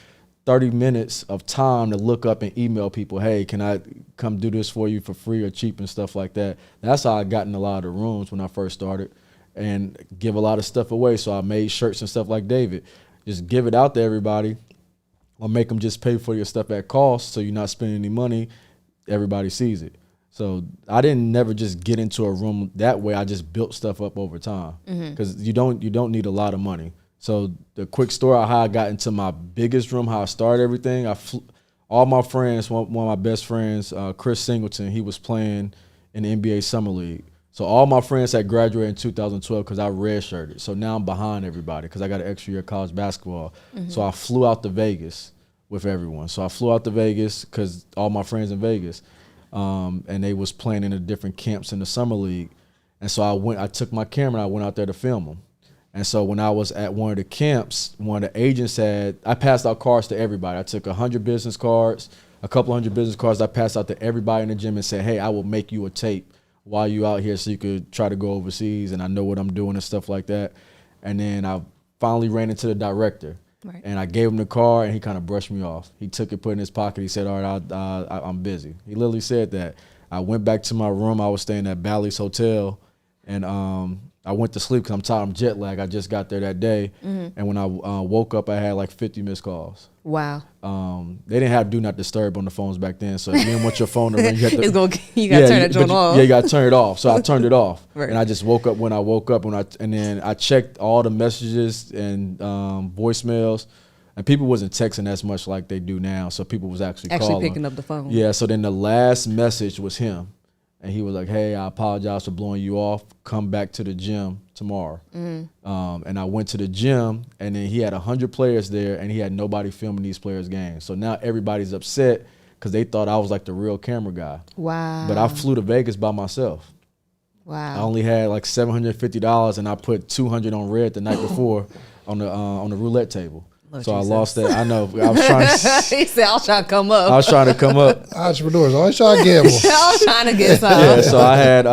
30 minutes of time to look up and email people, hey, can I come do this for you for free or cheap and stuff like that. That's how I got in a lot of the rooms when I first started, and give a lot of stuff away. So I made shirts and stuff like David. Just give it out to everybody or make them just pay for your stuff at cost so you're not spending any money. Everybody sees it. So I didn't never just get into a room that way. I just built stuff up over time because you don't need a lot of money. So the quick story of how I got into my biggest room, how I started everything, all my friends, one of my best friends, Chris Singleton, he was playing in the NBA Summer League. So all my friends had graduated in 2012 because I redshirted. So now I'm behind everybody because I got an extra year of college basketball. So I flew out to Vegas with everyone. So I flew out to Vegas because all my friends in Vegas, and they was playing in the different camps in the summer league. And so I took my camera and I went out there to film them. And so when I was at one of the camps, one of the agents I passed out cards to everybody. I took 100 business cards, a couple hundred business cards. I passed out to everybody in the gym and said, hey, I will make you a tape while you out here so you could try to go overseas and I know what I'm doing and stuff like that. And then I finally ran into the director. Right. And I gave him the card and he kind of brushed me off. He took it, put it in his pocket. He said, all right, I'm busy. He literally said that. I went back to my room. I was staying at Bally's Hotel. And I went to sleep because I'm tired. I'm jet lag. I just got there that day. And when I woke up, I had like 50 missed calls. Wow. They didn't have do not disturb on the phones back then. So if you didn't want your phone to ring, you got to turn that joint off. Yeah, you got to turn it off. So I turned it off. Right. And I just woke up when I woke up. And then I checked all the messages and voicemails. And people wasn't texting as much like they do now. So people was actually calling. Picking up the phone. Yeah, so then the last message was him. And he was like, hey, I apologize for blowing you off. Come back to the gym tomorrow. And I went to the gym, and then he had 100 players there, and he had nobody filming these players' games. So now everybody's upset because they thought I was like the real camera guy. Wow. But I flew to Vegas by myself. Wow. I only had like $750, and I put $200 on red the night before on the roulette table. Lord so Jesus. I lost that. I know. I was trying to. He said, I was trying to come up. I was trying to come up. Entrepreneurs always trying to gamble. I was trying to get some. Yeah, so I had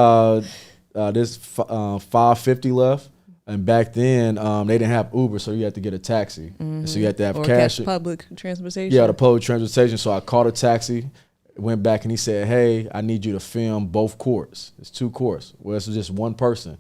this $550 left, and back then they didn't have Uber, so you had to get a taxi. And so you had to have Or cash. catch public transportation. Yeah, the public transportation. So I called a taxi, went back, and he said, "Hey, I need you to film both courts. It's 2 courts. Well, it's just one person."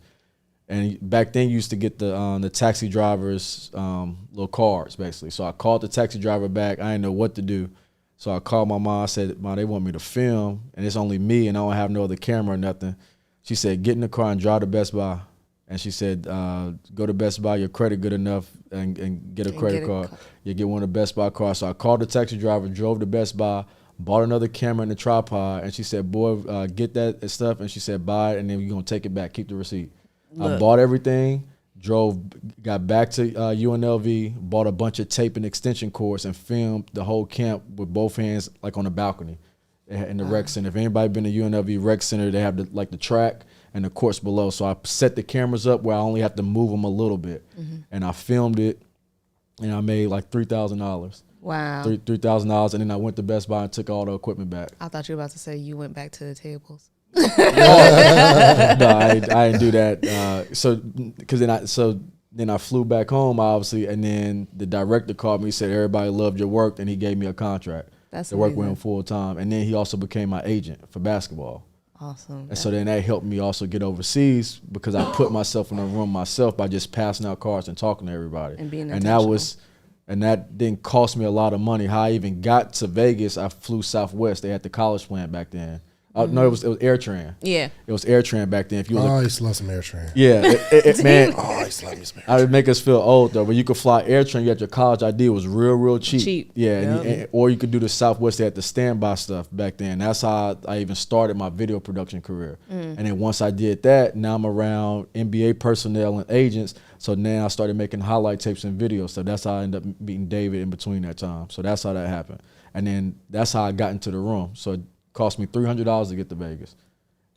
And back then, you used to get the taxi drivers little cards, basically. So I called the taxi driver back. I didn't know what to do. So I called my mom. I said, Mom, they want me to film, and it's only me, and I don't have no other camera or nothing. She said, get in the car and drive to Best Buy. And she said, go to Best Buy, your credit good enough, and get a credit card. You get one of the Best Buy cars. So I called the taxi driver, drove to Best Buy, bought another camera and a tripod, and she said, boy, get that stuff. And she said, buy it, and then you're going to take it back, keep the receipt. Look. I bought everything, got back to UNLV, bought a bunch of tape and extension cords, and filmed the whole camp with both hands, like on the balcony in the rec center. If anybody been to UNLV rec center, they have the track and the courts below. So I set the cameras up where I only have to move them a little bit, and I filmed it, and I made like $3,000. Wow. $3,000, and then I went to Best Buy and took all the equipment back. I thought you were about to say you went back to the tables. No, I didn't do that. Then I flew back home, obviously, and then the director called me and said everybody loved your work, and he gave me a contract That's to work with amazing. him full time. And then he also became my agent for basketball. Awesome. And so then that helped me also get overseas because I put myself in a room myself by just passing out cards and talking to everybody. And being that didn't cost me a lot of money. How I even got to Vegas, I flew Southwest. They had the college plan back then. No, it was AirTran. Yeah. It was AirTran back then. If you was I used to love some AirTran. yeah, man. I used to love me some AirTran. I would make us feel old though, but you could fly AirTran. You had your college ID. It was real cheap. Cheap. Yeah, Yep. or you could do the Southwest. They had the standby stuff back then. That's how I even started my video production career. And then once I did that, now I'm around NBA personnel and agents. So now I started making highlight tapes and videos. So that's how I ended up meeting David in between that time. So that's how that happened. And then that's how I got into the room. So it cost me $300 to get to Vegas.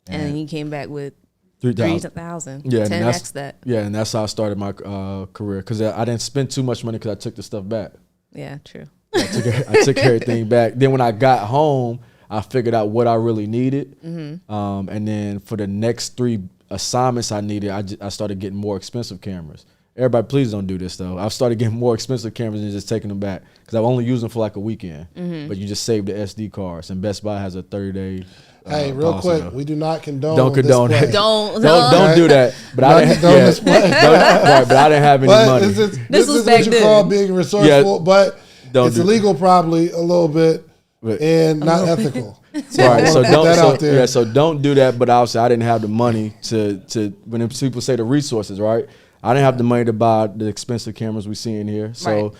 And then you came back with 3,000. 3,000. Yeah, and 10x that. Yeah, and that's how I started my career because I didn't spend too much money because I took the stuff back. Yeah, true. I took everything back. Then when I got home, I figured out what I really needed. And then for the next 3 assignments I needed, I started getting more expensive cameras. Everybody, please don't do this though. I've started getting more expensive cameras and just taking them back because I've only used them for like a weekend. But you just save the SD cards, and Best Buy has a 30-day. Hey, real policy quick, though. we do not condone. Don't condone this it. play. Don't do that. But I didn't. condone this play. Right, but I didn't have any But money. this was is back what you then. call being resourceful, but Don't it's do- illegal probably a little bit But- and not ethical. Right, so Put don't. that out there. So don't do that. But obviously, I didn't have the money to when people say the resources, right? I didn't have the money to buy the expensive cameras we see in here. So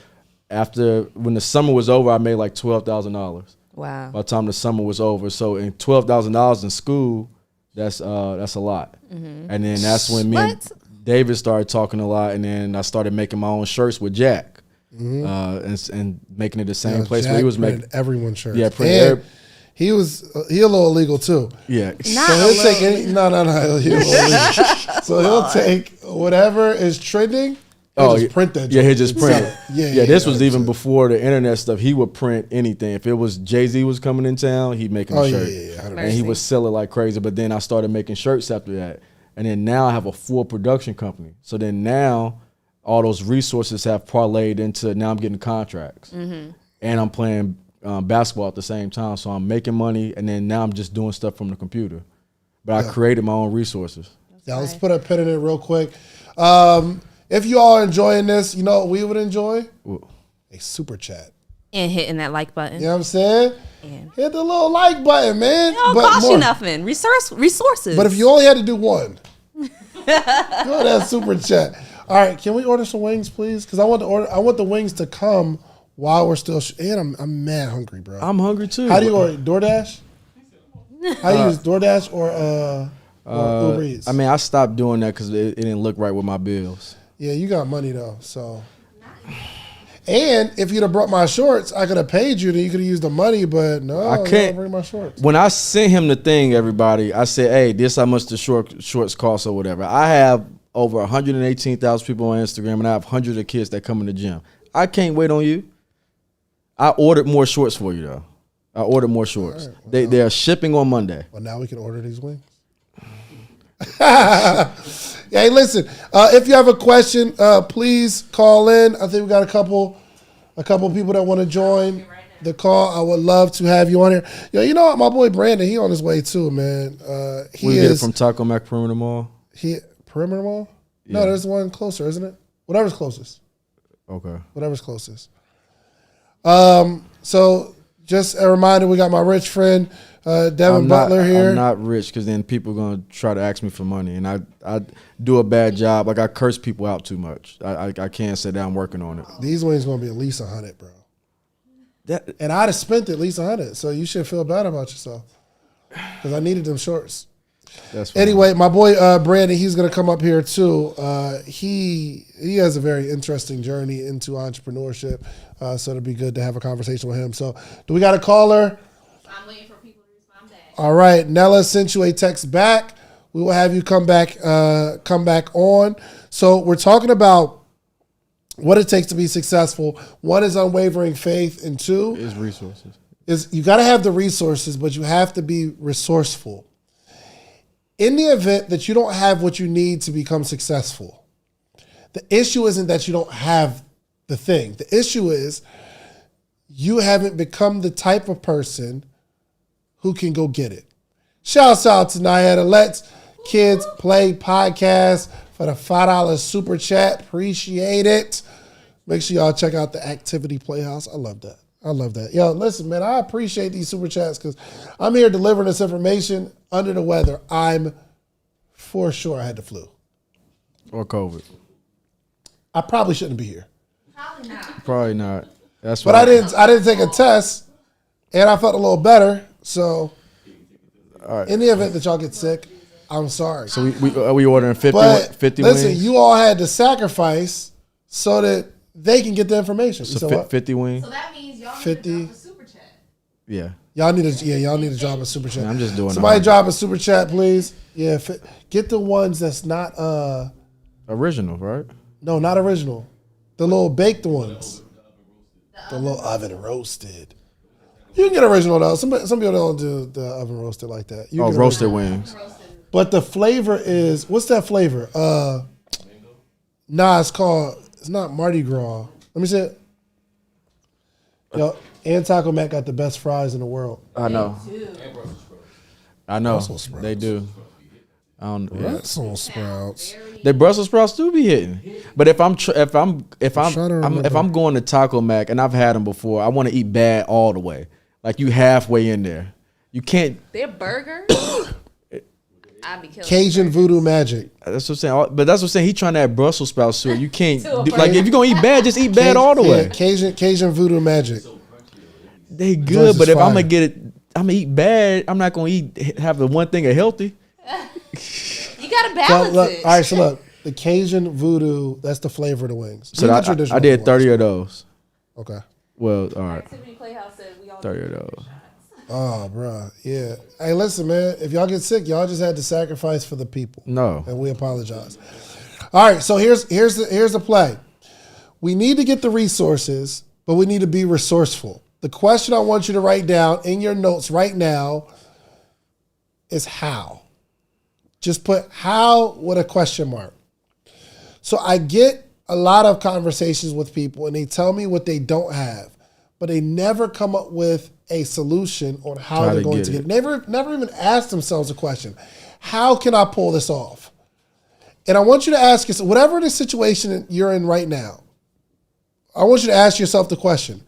Right. when the summer was over, I made like $12,000. Wow. By the time the summer was over, so in $12,000 in school, that's a lot. And then that's when me and David started talking a lot, and then I started making my own shirts with Jack, and making it the same place Jack where he was making everyone's shirts. Yeah, he a little illegal too. Yeah. So he'll take no. He'll illegal. So he'll take whatever is trending. He'll just print that. Yeah, he'll just print it. Yeah. This was even before the internet stuff. He would print anything. If it was Jay-Z was coming in town, he'd make him a shirt. Yeah. And he would sell it like crazy. But then I started making shirts after that. And then now I have a full production company. So then now all those resources have parlayed into, now I'm getting contracts. And I'm playing basketball at the same time. So I'm making money, and then now I'm just doing stuff from the computer. But I created my own resources. Let's put a pin in it real quick. If you all are enjoying this, you know what we would enjoy? A super chat. And hitting that like button. You know what I'm saying? Hit the little like button, man. It don't cost you nothing. Resources. But if you only had to do one, go that super chat. All right, can we order some wings, please? Because I want the wings to come while we're still. And I'm mad hungry, bro. I'm hungry too. How do you order? DoorDash? How do you use DoorDash or Uber Eats? I mean, I stopped doing that because it didn't look right with my bills. Yeah, you got money though, so. And if you'd have brought my shorts, I could have paid you. Then you could have used the money, but no, I can't bring my shorts. When I sent him the thing, everybody, I said, "Hey, this how much the shorts cost or whatever." I have over 118,000 people on Instagram, and I have hundreds of kids that come in the gym. I can't wait on you. I ordered more shorts for you though. I ordered more shorts. Right, they are shipping on Monday. Well, now we can order these wings. Hey, listen. If you have a question, please call in. I think we got a couple people that want to join the call. I would love to have you on here. Yo, you know what? My boy Brandon, he on his way too, man. We get it from Taco Mac Perimeter Mall. Perimeter Mall? Yeah. No, there's one closer, isn't it? Whatever's closest. Okay. Whatever's closest. So just a reminder, we got my rich friend Devon Butler here. I'm not rich because then people are going to try to ask me for money. And I do a bad job. Like I curse people out too much. I can't say that I'm working on it. These wings going to be at least 100, bro. And I'd have spent at least 100. So you should feel bad about yourself. Because I needed them shorts. That's fine. Anyway, my boy Brandon, he's going to come up here too. He has a very interesting journey into entrepreneurship. So it'll be good to have a conversation with him. So do we got a caller? I'm waiting for people to respond back. All right, Nella sent you a text back. We will have you come back on. So we're talking about what it takes to be successful. One is unwavering faith, and two is resources. Is you got to have the resources, but you have to be resourceful. In the event that you don't have what you need to become successful, the issue isn't that you don't have the thing. The issue is you haven't become the type of person who can go get it. Shouts out to Nyetta. Let's Kids Play Podcast for the $5 super chat. Appreciate it. Make sure y'all check out the Activity Playhouse. I love that. Yo, listen, man, I appreciate these super chats because I'm here delivering this information under the weather. I'm for sure I had the flu. Or COVID. I probably shouldn't be here. Probably not. That's But I didn't take a test, and I felt a little better. So, in the event that y'all get sick, I'm sorry. So we ordering 50 but 50 listen, wings? you all had to sacrifice so that they can get the information. So what? 50 wings? So that means y'all 50. need to drop a super chat. Yeah. Y'all need to drop a super chat. I'm just doing Somebody it. drop a super chat, please. Yeah, get the ones that's not Original, right? no, not original. The little baked ones. The little oven roasted. You can get original though. Some people don't do the oven roasted like that. You get Roasted original. wings. But the flavor is, what's that flavor? It's not Mardi Gras. Let me see it. Yo, and Taco Mac got the best fries in the world. I know. I know. Brussels sprouts. They do. I don't. Yeah. Brussels sprouts. The Brussels sprouts do be hitting. But if I'm going to Taco Mac and I've had them before, I want to eat bad all the way. Like you halfway in there. You can't. Their burger. I'd be killing Cajun voodoo magic. That's what I'm saying. But that's what I'm saying. He trying to add Brussels sprouts to it. You can't. Like if you're gonna eat bad, just eat bad all the way. Cajun voodoo magic. They good, but if fire. I'm gonna eat bad, I'm not gonna have the one thing of healthy. gotta balance look, it. all right, so look, the Cajun voodoo, that's the flavor of the wings. So Leave the I traditional did 30 ones. of those. Okay. Well, all right, Tiffany Playhouse said we all 30 of those. Oh, bro, yeah. Hey, listen, man. If y'all get sick, y'all just had to sacrifice for the people. No. And we apologize. All right, so here's the play. We need to get the resources, but we need to be resourceful. The question I want you to write down in your notes right now is how. Just put how with a question mark. So I get a lot of conversations with people and they tell me what they don't have, but they never come up with a solution on how they're going to get it. Never even ask themselves a question. How can I pull this off? And I want you to ask yourself, whatever the situation you're in right now, I want you to ask yourself the question,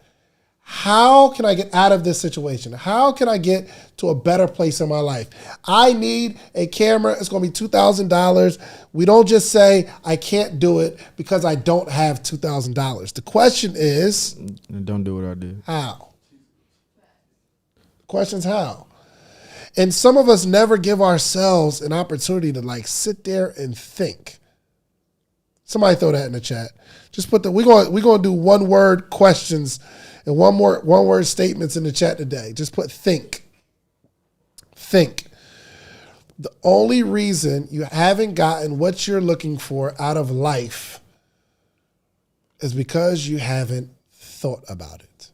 how can I get out of this situation? How can I get to a better place in my life? I need a camera. It's going to be $2,000. We don't just say, I can't do it because I don't have $2,000. The question is, Don't do what I did. how? The question's how. And some of us never give ourselves an opportunity to like sit there and think. Somebody throw that in the chat. Just put we're going to do one word questions and one word statements in the chat today. Just put think. Think. The only reason you haven't gotten what you're looking for out of life is because you haven't thought about it.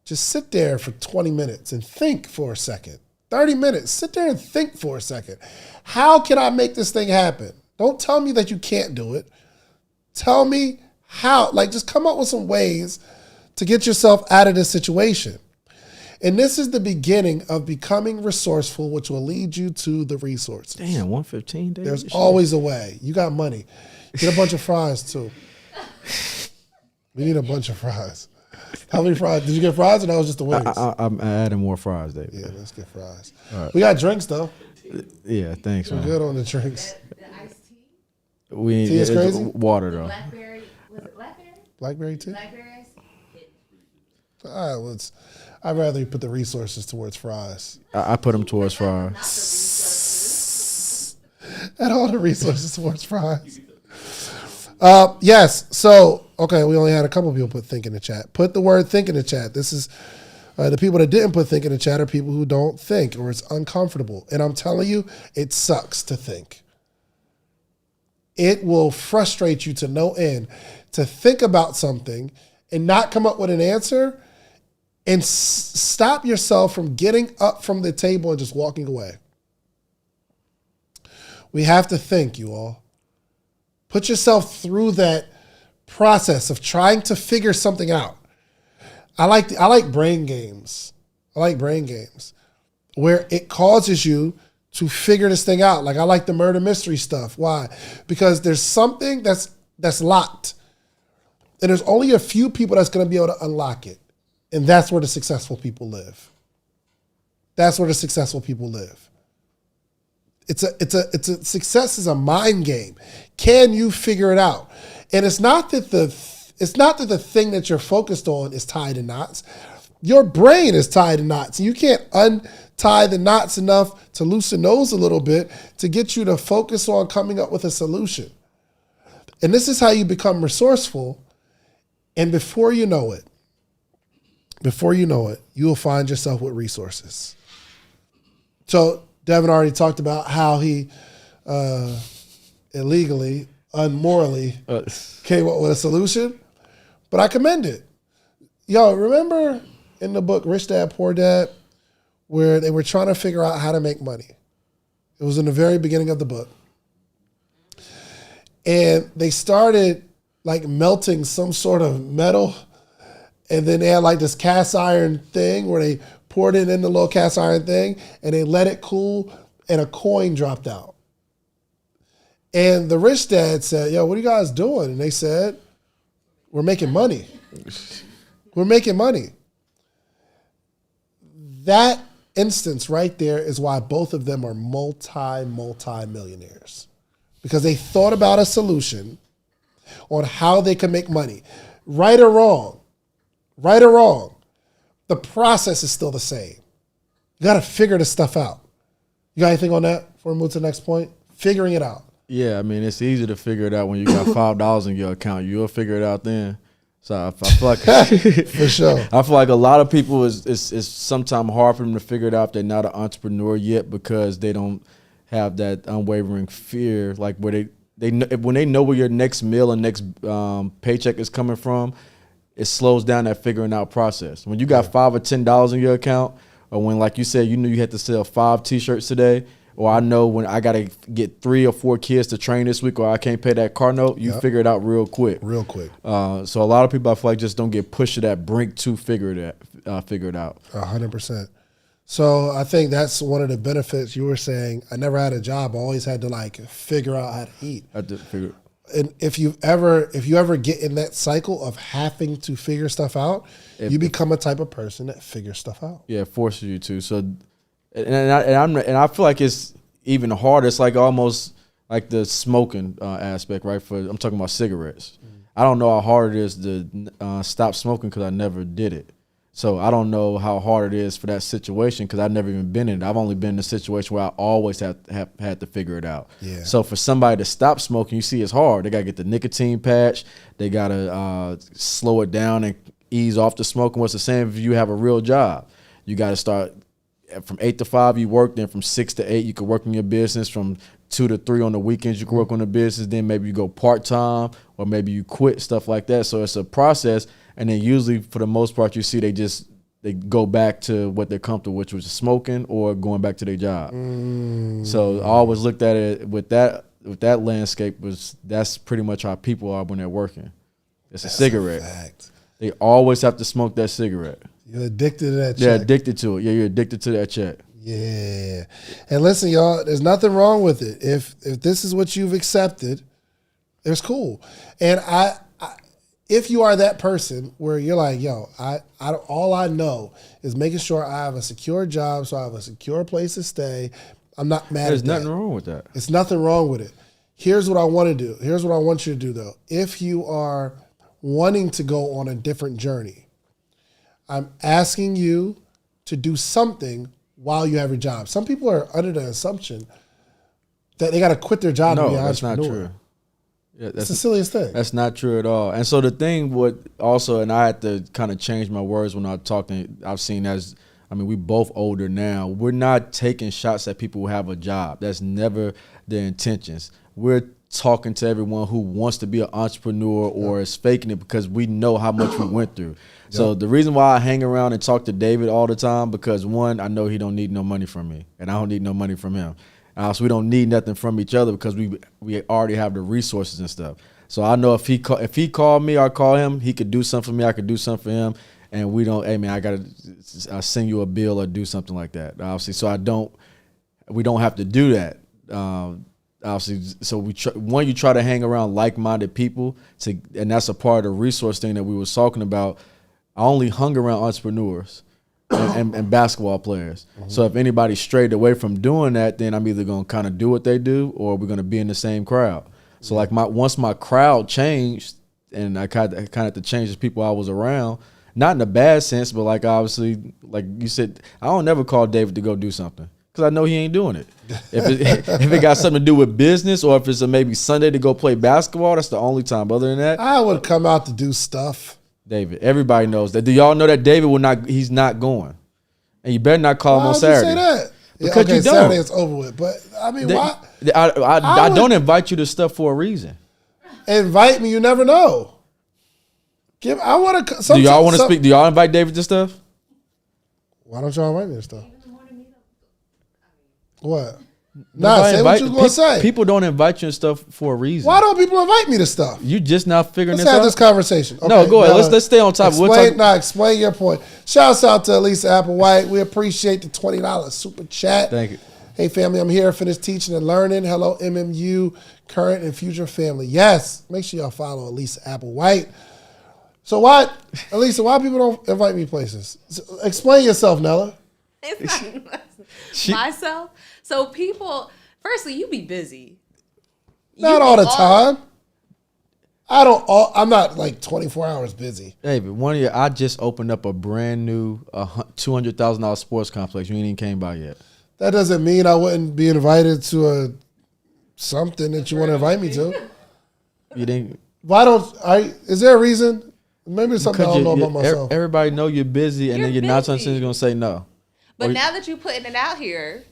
Just sit there for 20 minutes and think for a second. 30 minutes. Sit there and think for a second. How can I make this thing happen? Don't tell me that you can't do it. Tell me how. Like, just come up with some ways to get yourself out of this situation. And this is the beginning of becoming resourceful, which will lead you to the resources. Damn, 115 days. There's always a way. You got money. Get a bunch of fries, too. We need a bunch of fries. How many fries? Did you get fries or that was just the wings? I'm adding more fries, David. Yeah, let's get fries. All right. We got drinks, though. Yeah, thanks, We're man. good on the drinks. The iced tea, We need Tea is crazy? water, though. blackberry, was it blackberry? Blackberry tea? Blackberry iced tea? All right, I'd rather you put the resources towards fries. I put them towards fries. And all the resources towards fries. Yes. So, okay, we only had a couple people put think in the chat. Put the word think in the chat. This is the people that didn't put think in the chat are people who don't think or it's uncomfortable. And I'm telling you, it sucks to think. It will frustrate you to no end to think about something and not come up with an answer and stop yourself from getting up from the table and just walking away. We have to think, you all. Put yourself through that process of trying to figure something out. I like brain games. I like brain games where it causes you to figure this thing out. Like I like the murder mystery stuff. Why? Because there's something that's locked. And there's only a few people that's going to be able to unlock it. And that's where the successful people live. That's where the successful people live. Success is a mind game. Can you figure it out? And it's not that the thing that you're focused on is tied in knots. Your brain is tied in knots. You can't untie the knots enough to loosen those a little bit to get you to focus on coming up with a solution. And this is how you become resourceful. And before you know it, you will find yourself with resources. So Devon already talked about how he illegally, unmorally came up with a solution, but I commend it. Yo, remember in the book Rich Dad, Poor Dad, where they were trying to figure out how to make money? It was in the very beginning of the book. And they started like melting some sort of metal, and then they had like this cast iron thing where they poured it in the little cast iron thing, and they let it cool, and a coin dropped out. And the rich dad said, yo, what are you guys doing? And they said, we're making money. We're making money. That instance right there is why both of them are multi-millionaires. Because they thought about a solution on how they can make money. Right or wrong, the process is still the same. You got to figure this stuff out. You got anything on that before we move to the next point? figuring it out. Yeah, I mean, it's easy to figure it out when you got $5 in your account. You'll figure it out then. So I feel like For sure. I feel like a lot of people it's sometimes hard for them to figure it out if they're not an entrepreneur yet because they don't have that unwavering fear, like where when they know where your next meal and next paycheck is coming from, it slows down that figuring out process. When you got $5 or $10 in your account, or when, like you said, you knew you had to sell 5 T-shirts today, or I know when I got to get 3 or 4 kids to train this week or I can't pay that car note, you figure it out real quick. Real quick. So a lot of people, I feel like, just don't get pushed to that brink to figure it out. 100%. So I think that's one of the benefits you were saying. I never had a job. I always had to like figure out how to eat. I did figure. And if you ever get in that cycle of having to figure stuff out, you become a type of person that figures stuff out. Yeah, it forces you to. So, and I feel like it's even harder. It's like almost like the smoking aspect, right? I'm talking about cigarettes. I don't know how hard it is to stop smoking because I never did it. So I don't know how hard it is for that situation because I've never even been in it. I've only been in a situation where I always had to figure it out. Yeah. So for somebody to stop smoking, you see it's hard. They got to get the nicotine patch. They got to slow it down and ease off the smoking. What's the same if you have a real job? You got to start from 8 to 5 you work, then from 6 to 8 you could work on your business, from 2 to 3 on the weekends you can work on the business, then maybe you go part-time or maybe you quit, stuff like that. So it's a process, and then usually for the most part you see they go back to what they're comfortable, which was smoking or going back to their job. So I always looked at it with that landscape that's pretty much how people are when they're working. It's a cigarette. Fact. They always have to smoke that cigarette. You're addicted to that check. They're addicted to it. Yeah, you're addicted to that check. Yeah. And listen, y'all, there's nothing wrong with it. If this is what you've accepted, it's cool. And I if you are that person where you're like, yo, all I know is making sure I have a secure job, so I have a secure place to stay. I'm not mad There's at that. nothing wrong with that. It's nothing wrong with it. Here's what I want to do. Here's what I want you to do, though. If you are wanting to go on a different journey, I'm asking you to do something while you have your job. Some people are under the assumption that they got to quit their job to be an entrepreneur. Not true. Yeah, That's the silliest thing. That's not true at all. And so the thing would also, and I had to kind of change my words when I talked, I've seen we both older now. We're not taking shots at people who have a job. That's never their intentions. We're talking to everyone who wants to be an entrepreneur or is faking it because we know how much we went through. So the reason why I hang around and talk to David all the time, because one, I know he don't need no money from me, and I don't need no money from him. So we don't need nothing from each other because we already have the resources and stuff. So I know if he called me or I call him, he could do something for me, I could do something for him, and we don't. Hey man, I gotta send you a bill or do something like that. Obviously, so we don't have to do that. Obviously, so you try to hang around like-minded people and that's a part of the resource thing that we was talking about. I only hung around entrepreneurs and basketball players. Mm-hmm. So if anybody strayed away from doing that, then I'm either going to kind of do what they do or we're going to be in the same crowd. So like once my crowd changed and I kind of had to change the people I was around, not in a bad sense, but like obviously, like you said, I don't never call David to go do something because I know he ain't doing it. If it got something to do with business or if it's maybe Sunday to go play basketball, that's the only time. Other than that, I would come out to do stuff. David, everybody knows that. Do y'all know that David he's not going? And you better not call him on Saturday. Why would you say that? Because you don't. Saturday is over with. But I mean, why? I don't invite you to stuff for a reason. Invite me, you never know. I want to. Do y'all want to speak? Do y'all invite David to stuff? Why don't y'all invite me to stuff? What? Nah, say what you was going to say. People don't invite you to stuff for a reason. Why don't people invite me to stuff? You just not figuring this out? Let's have this conversation. Okay, no, go ahead. Let's stay on top. Explain your point. Shouts out to Elisa Applewhite. We appreciate the $20 super chat. Thank you. Hey, family, I'm here. Finished teaching and learning. Hello, MMU, current and future family. Yes, make sure y'all follow Elisa Applewhite. So Elisa, why people don't invite me places? Explain yourself, Nella. It's not myself. So people, firstly, you be busy. Not all the time. I'm not like 24 hours busy. Hey, but one year I just opened up a brand new $200,000 sports complex. You ain't even came by yet. That doesn't mean I wouldn't be invited to a something that you want to invite me to. You didn't. Why don't I? Is there a reason? Maybe it's something I don't know about myself. Everybody know you're busy, and You're then you're not busy. going to say no. But now that you're putting it out here,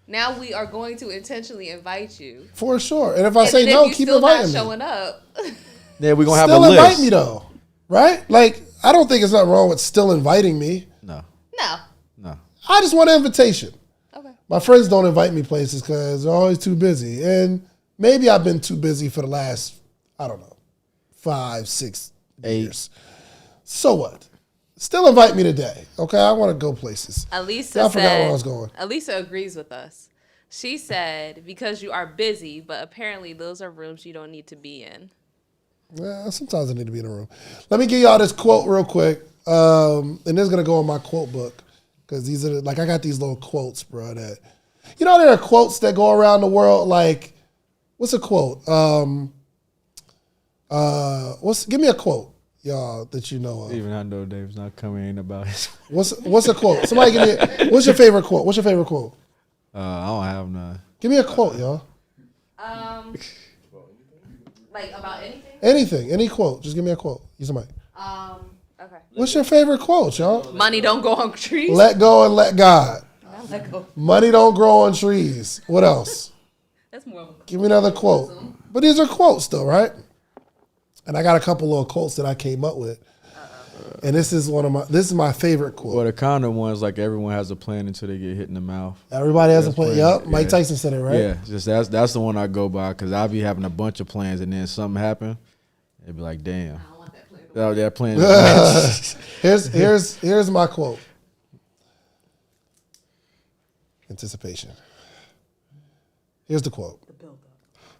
now we are going to intentionally invite you. For sure. And if I And say then no, if you keep still not inviting me. showing up. Yeah, we're going to have a Still list. invite me though, right? Like I don't think it's nothing wrong with still inviting me. No. No. I just want an invitation. Okay. My friends don't invite me places because they're always too busy, and maybe I've been too busy for the last, I don't know, 5, 6 years. So what? Still invite me today, okay? I want to go places. Alisa I forgot where I was going. Alisa agrees with us. She said, because you are busy, but apparently those are rooms you don't need to be in. Yeah, sometimes I need to be in a room. Let me give y'all this quote real quick, and this is gonna go in my quote book because these are I got these little quotes, bro. That there are quotes that go around the world. Like, what's a quote? Give me a quote, y'all, that you know of. Even I know Dave's not coming in about his. What's a quote? Somebody give me. What's your favorite quote? What's your favorite quote? I don't have none. Give me a quote, y'all. Like about anything? Anything, any quote. Just give me a quote. Use a mic. Okay. What's your favorite quote, y'all? Money don't go on trees. Let go and let God. Let go. Money don't grow on trees. What else? That's more of a Give me another quote. But these are quotes though, right? And I got a couple little quotes that I came up with. And this is my favorite quote. Well, the counter one's like everyone has a plan until they get hit in the mouth. Everybody has a plan. plan. Yep. Mike Tyson said it, right? Yeah, just that's the one I go by because I be having a bunch of plans and then something happen, it'd be like, damn. I don't want that plan. Oh, that plan. Here's my quote. Anticipation. Here's the quote.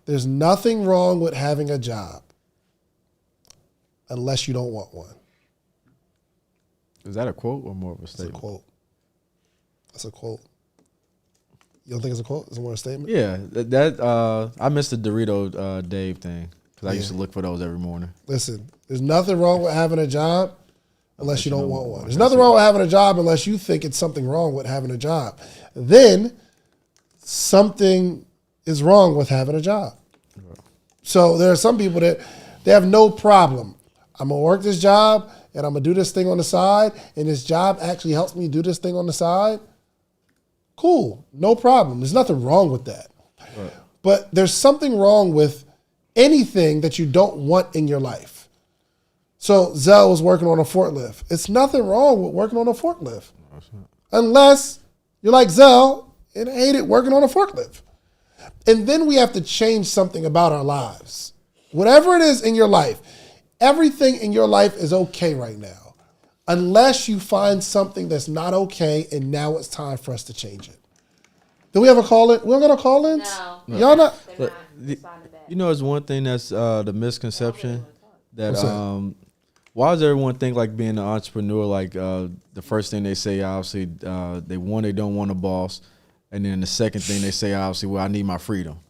There's nothing wrong with having a job unless you don't want one. Is that a quote or more of a That's a statement? quote. That's a quote. You don't think it's a quote? Is it more a statement? Yeah, I missed the Dorito Dave thing because I used to look for those every morning. Listen, there's nothing wrong with having a job unless you don't want one. There's nothing wrong with having a job unless you think it's something wrong with having a job. Then something is wrong with having a job. So there are some people that they have no problem. I'm going to work this job and I'm going to do this thing on the side, and this job actually helps me do this thing on the side. Cool, no problem. There's nothing wrong with that. Right. But there's something wrong with anything that you don't want in your life. So Zell was working on a forklift. It's nothing wrong with working on a forklift. Unless you're like Zell and hated working on a forklift. And then we have to change something about our lives. Whatever it is in your life, everything in your life is okay right now. Unless you find something that's not okay, and now it's time for us to change it. Do we have a call-in? We don't got a call-in? No. Y'all not? They're But not responding back. You know, it's one thing that's the misconception that What's that? why does everyone think like being an entrepreneur, like the first thing they say, obviously, they don't want a boss. And then the second thing they say, obviously, well, I need my freedom.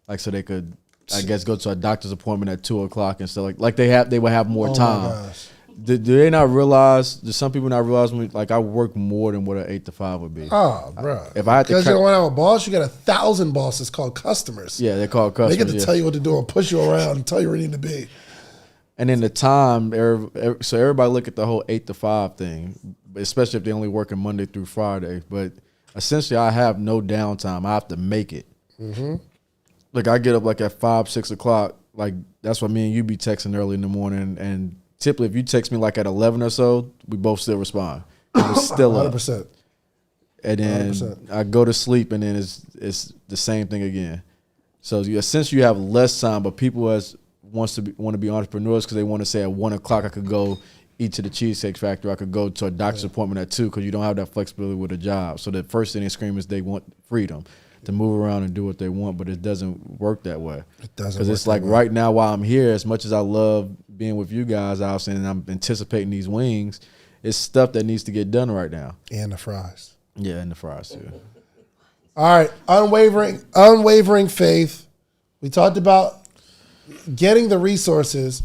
Like, so they could, I guess, go to a doctor's appointment at 2:00 and stuff like they would have more Oh my time. gosh. Do they not realize, do some people not realize like I work more than what an 8 to 5 would be? Oh, bro. If I had to because you cut- don't want to have a boss, you got 1,000 bosses called customers. Yeah, they're called They customers. get to yeah. tell you what to do and push you around and tell you where you need to be. And then the time, so everybody look at the whole 8 to 5 thing, especially if they only working Monday through Friday. But essentially, I have no downtime. I have to make it. Mm-hmm. Like I get up like at 5, 6 o'clock. Like that's what me and you be texting early in the morning. And typically, if you text me like at 11 or so, we both still respond. And we're still up. 100%. And then 100%. I go to sleep, and then it's the same thing again. So essentially, you have less time, but people want to be entrepreneurs because they want to say at 1 o'clock I could go eat to the Cheesecake Factory. I could go to a doctor's appointment at 2 because you don't have that flexibility with a job. So the first thing they scream is they want freedom to move around and do what they want, but it doesn't work that way. It doesn't Because work it's that like way. right now while I'm here, as much as I love being with you guys, obviously, and I'm anticipating these wings, it's stuff that needs to get done right now. And the fries. Yeah, and the fries too. All right, unwavering faith. We talked about getting the resources,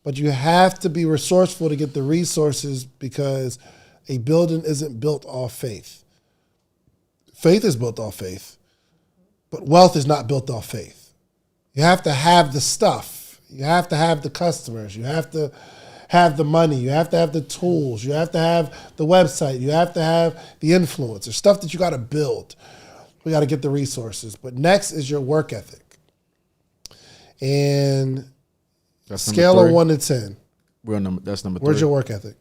but you have to be resourceful to get the resources because a building isn't built off faith. Faith is built off faith, but wealth is not built off faith. You have to have the stuff. You have to have the customers. You have to have the money. You have to have the tools. You have to have the website. You have to have the influencers, stuff that you got to build. We got to get the resources. But next is your work ethic. And That's scale of 1 to 10. That's number 3. Where's your work ethic?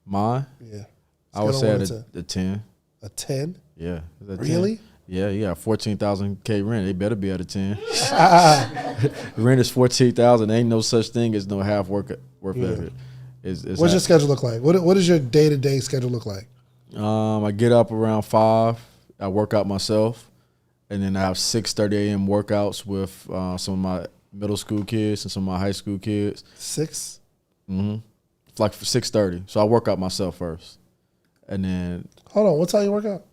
Mine? Yeah. I would Scale of say 1 to 10. a 10. A 10? Yeah. Is that 10? Really? Yeah, yeah. 14,000K rent. They better be at a 10. Rent is 14,000. Ain't no such thing as no half work ethic. What's your schedule look like? What does your day-to-day schedule look like? I get up around 5. I work out myself, and then I have 6:30 a.m. workouts with some of my middle school kids and some of my high school kids. 6? Mm-hmm. It's like 6:30. So I work out myself first, and then Hold on. What time you work out?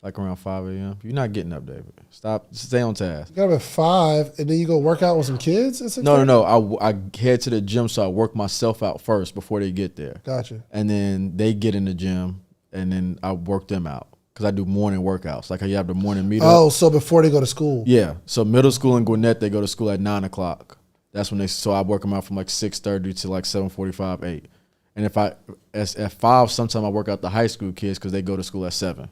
like around 5 a.m. You're not getting up, David. Stop. Stay on task. You got up at 5, and then you go work out with some kids at 6? No. I head to the gym, so I work myself out first before they get there. Gotcha. And then they get in the gym, and then I work them out because I do morning workouts. Like how you have the morning meetup. Oh, so before they go to school. Yeah. So middle school in Gwinnett, they go to school at 9 o'clock. That's when so I work them out from like 6:30 to like 7:45, 8. And if at 5, sometimes I work out the high school kids because they go to school at 7.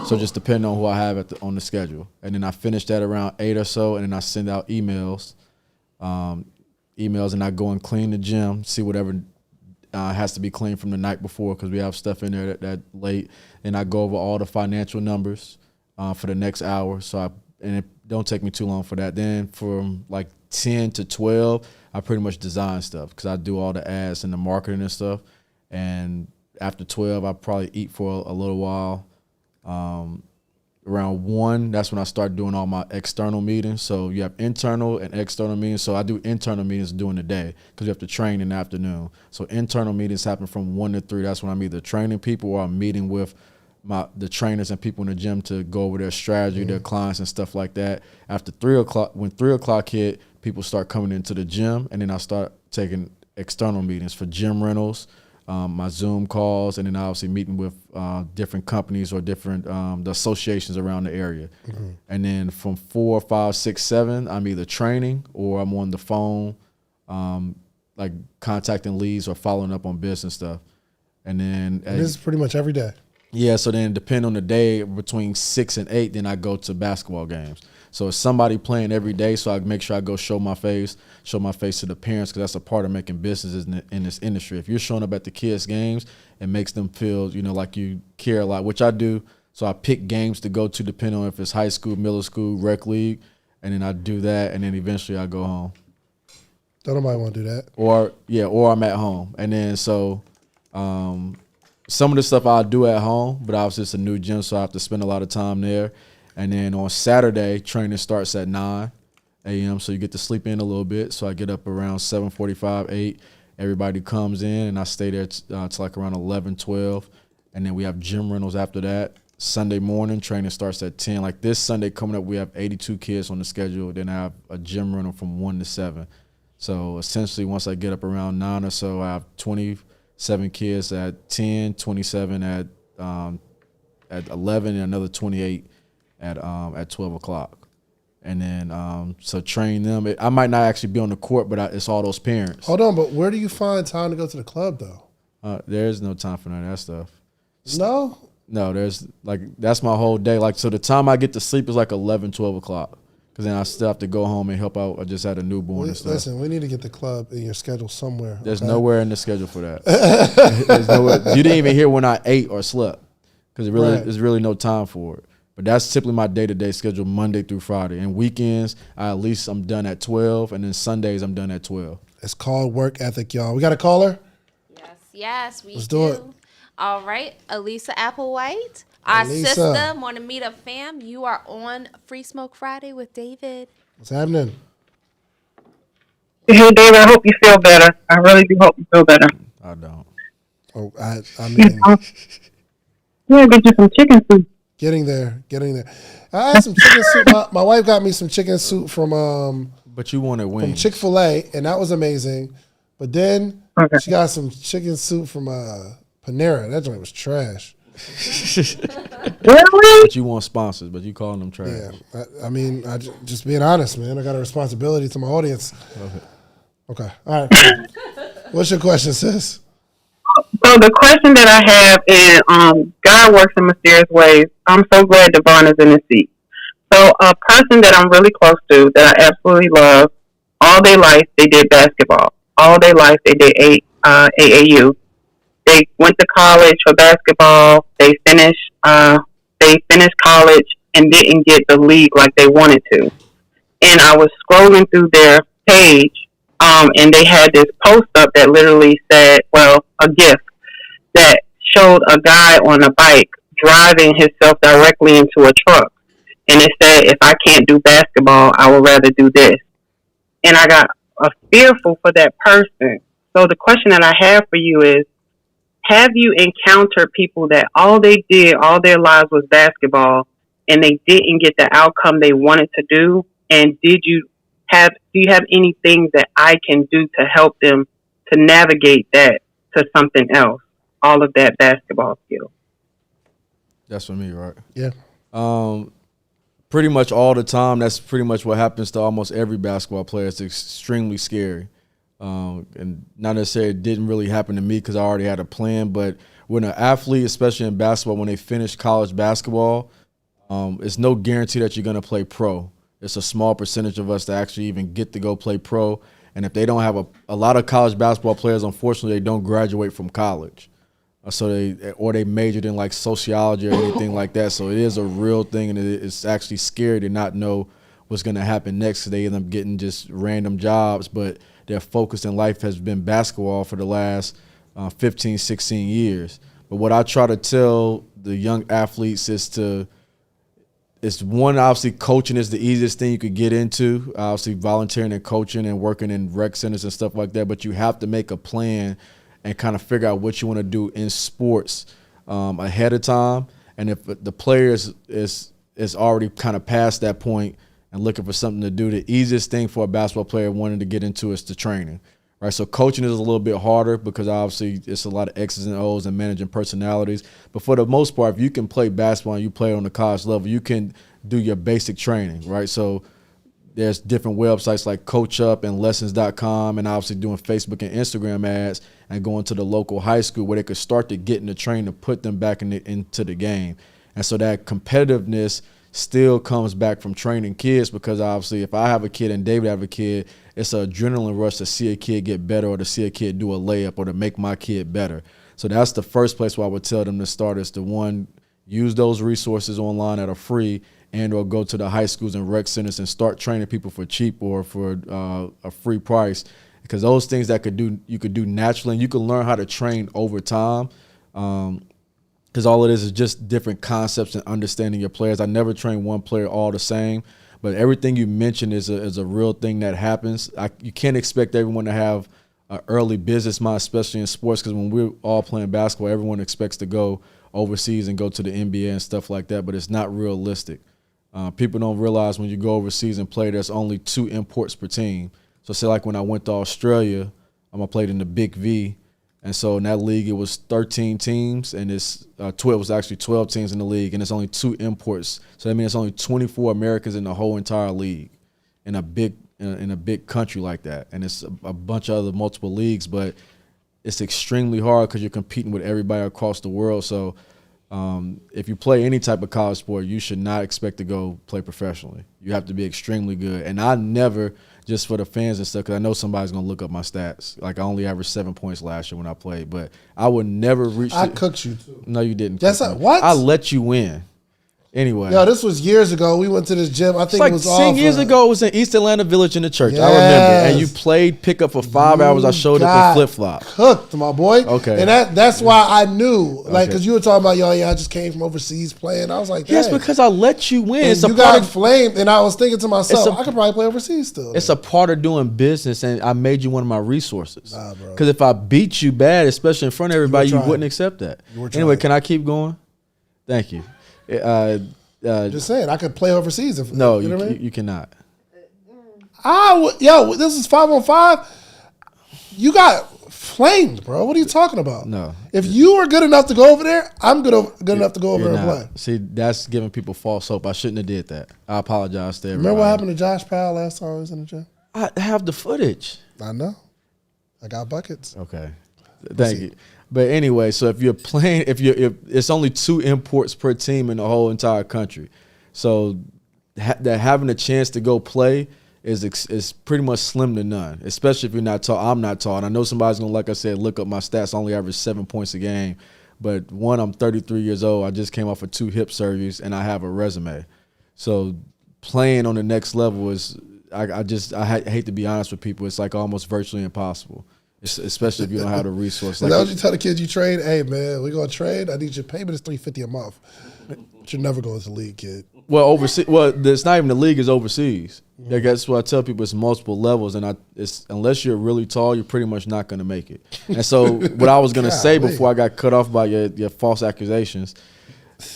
So just depending on who I have on the schedule. And then I finish that around 8 or so, and then I send out emails, and I go and clean the gym, see whatever has to be cleaned from the night before because we have stuff in there that late. And I go over all the financial numbers for the next hour. And it don't take me too long for that. Then from like 10 to 12, I pretty much design stuff because I do all the ads and the marketing and stuff. And after 12, I probably eat for a little while. Around 1, that's when I start doing all my external meetings. So you have internal and external meetings. So I do internal meetings during the day because you have to train in the afternoon. So internal meetings happen from 1 to 3. That's when I'm either training people or I'm meeting with the trainers and people in the gym to go over their strategy, their clients and stuff like that. After 3 o'clock, when 3 o'clock hit, people start coming into the gym, and then I start taking external meetings for gym rentals, my Zoom calls, and then obviously meeting with different companies or different the associations around the area. Mm-hmm. And then from 4, 5, 6, 7, I'm either training or I'm on the phone, like contacting leads or following up on business stuff. And then this is pretty much every day. Yeah, so then depending on the day, between 6 and 8, then I go to basketball games. So it's somebody playing every day, so I make sure I go show my face to the parents because that's a part of making businesses in this industry. If you're showing up at the kids' games, it makes them feel, like you care a lot, which I do. So I pick games to go to depending on if it's high school, middle school, rec league, and then I do that, and then eventually I go home. Don't nobody want to do that. Or I'm at home. And then so some of the stuff I'll do at home, but obviously it's a new gym, so I have to spend a lot of time there. And then on Saturday, training starts at 9 a.m., so you get to sleep in a little bit. So I get up around 7:45, 8. Everybody comes in, and I stay there till like around 11, 12. And then we have gym rentals after that. Sunday morning, training starts at 10. Like this Sunday coming up, we have 82 kids on the schedule. Then I have a gym rental from 1 to 7. So essentially, once I get up around 9 or so, I have 27 kids at 10, 27 at 11, and another 28 at 12 o'clock. And then so train them. I might not actually be on the court, but it's all those parents. Hold on, but where do you find time to go to the club though? There's no time for none of that stuff. No, there's that's my whole day. Like, so the time I get to sleep is like 11, 12 o'clock. Because then I still have to go home and help out. I just had a newborn and stuff. Listen, we need to get the club in your schedule somewhere. There's nowhere in the schedule for that. There's nowhere. You didn't even hear when I ate or slept because there's really no time for it. But that's typically my day-to-day schedule, Monday through Friday. And weekends, I'm done at 12, and then Sundays I'm done at 12. It's called work ethic, y'all. We got a caller? Yes, we Let's do it. All right, Elisa Applewhite, our sister, Morning Meetup fam. You are on Free Smoke Friday with David. What's happening? Hey, David, I hope you feel better. I really do hope you feel better. I don't. Oh, I mean, yeah, get you some chicken soup. Getting there. I had some chicken soup. My wife got me some chicken soup from But you wanted wings. from Chick-fil-A, and that was amazing. But then she got some chicken soup from Panera. That joint was trash. Really? But you want sponsors, but you calling them trash. Yeah, I mean, just being honest, man. I got a responsibility to my audience. Okay. All right. Cool. What's your question, sis? So the question that I have is, God works in mysterious ways. I'm so glad Devon is in the seat. So a person that I'm really close to, that I absolutely love, all their life they did basketball. All their life they did AAU. They went to college for basketball. They finished college and didn't get the league like they wanted to. And I was scrolling through their page, and they had this post up that literally said, well, a gift that showed a guy on a bike driving himself directly into a truck. And it said, if I can't do basketball, I would rather do this. And I got fearful for that person. So the question that I have for you is, have you encountered people that all they did all their lives was basketball and they didn't get the outcome they wanted to do? And do you have anything that I can do to help them to navigate that to something else? All of that basketball skill. That's for me, right? Yeah. Pretty much all the time. That's pretty much what happens to almost every basketball player. It's extremely scary. And not necessarily it didn't really happen to me because I already had a plan. But when an athlete, especially in basketball, when they finish college basketball, it's no guarantee that you're going to play pro. It's a small percentage of us that actually even get to go play pro. And if they don't have a lot of college basketball players, unfortunately, they don't graduate from college. So they majored in like sociology or anything like that. So it is a real thing, and it's actually scary to not know what's going to happen next. They end up getting just random jobs, but their focus in life has been basketball for the last 15, 16 years. But what I try to tell the young athletes is one, obviously coaching is the easiest thing you could get into. Obviously volunteering and coaching and working in rec centers and stuff like that. But you have to make a plan and kind of figure out what you want to do in sports ahead of time. And if the player is already kind of past that point and looking for something to do, the easiest thing for a basketball player wanting to get into is the training, right? So coaching is a little bit harder because obviously it's a lot of X's and O's and managing personalities. But for the most part, if you can play basketball and you play on the college level, you can do your basic training, right? So there's different websites like Coach Up and Lessons.com, and obviously doing Facebook and Instagram ads and going to the local high school where they could start to get in the train to put them back into the game. And so that competitiveness still comes back from training kids, because obviously if I have a kid and David have a kid, it's an adrenaline rush to see a kid get better or to see a kid do a layup or to make my kid better. So that's the first place where I would tell them to start, is to, one, use those resources online that are free, and or go to the high schools and rec centers and start training people for cheap or for a free price, because those things that you could do naturally, and you can learn how to train over time, because all it is just different concepts and understanding your players. I never train one player all the same, but everything you mentioned is a real thing that happens. You can't expect everyone to have an early business mind, especially in sports, because when we're all playing basketball, everyone expects to go overseas and go to the NBA and stuff like that, but it's not realistic. People don't realize when you go overseas and play, there's only 2 imports per team. So say like when I went to Australia, I played in the Big V, and so in that league it was 13 teams, and it's 12 was actually 12 teams in the league, and it's only 2 imports. So that means it's only 24 Americans in the whole entire league, in a big country like that. And it's a bunch of other multiple leagues, but it's extremely hard because you're competing with everybody across the world. So if you play any type of college sport, you should not expect to go play professionally. You have to be extremely good. And I never, just for the fans and stuff, because I know somebody's going to look up my stats. Like, I only averaged 7 points last year when I played, but I would never reach. I cooked you too. No, you didn't. Yes, what? I let you win. Anyway. Yo, this was years ago. We went to this gym. I think like it was 10 years ago. It was in East Atlanta Village in the church. Yes. I remember. And you played pickup for 5 hours. I showed up in flip-flop. Cooked, my boy. Okay. And that's why I knew. Like, because Okay. you were talking about, I just came from overseas playing. I was like, Yes, dang. because I let you win. And It's a you part got of, flamed, and I was thinking to myself, It's a- I could probably play overseas still. it's a part of doing business, and I made you one of my resources. Nah, bro. Because if I beat you bad, especially in front of everybody, you trying. wouldn't accept that. You were Anyway, trying. can I keep going? Thank you. Just saying, I could play overseas. If, No, you know what I you, mean? you cannot. This is 5-on-5. You got flamed, bro. What are you talking about? No. If you are good enough to go over there, I'm good enough to go over You're there and not. play. See, that's giving people false hope. I shouldn't have did that. I apologize to everybody. Remember what happened to Josh Powell last time he was in the gym? I have the footage. I know. I got buckets. Okay. Thank you. But anyway, so if you're playing, if it's only 2 imports per team in the whole entire country. So that having a chance to go play is pretty much slim to none, especially if you're not tall. I'm not tall. And I know somebody's going to, like I said, look up my stats. I only average 7 points a game. But one, I'm 33 years old. I just came off of 2 hip surgeries, and I have a resume. So playing on the next level is, I hate to be honest with people, it's like almost virtually impossible. Especially if you don't have the resource. Like, that what you tell the kids you trade? Hey, man, we're going to trade. I need your payment is $350 a month. But you're never going to the league, kid. Well, overseas. Well, it's not even the league; it's overseas. Mm-hmm. That's what I tell people. It's multiple levels, and unless you're really tall, you're pretty much not going to make it. And so, what I was going to say before I got cut off by your false accusations,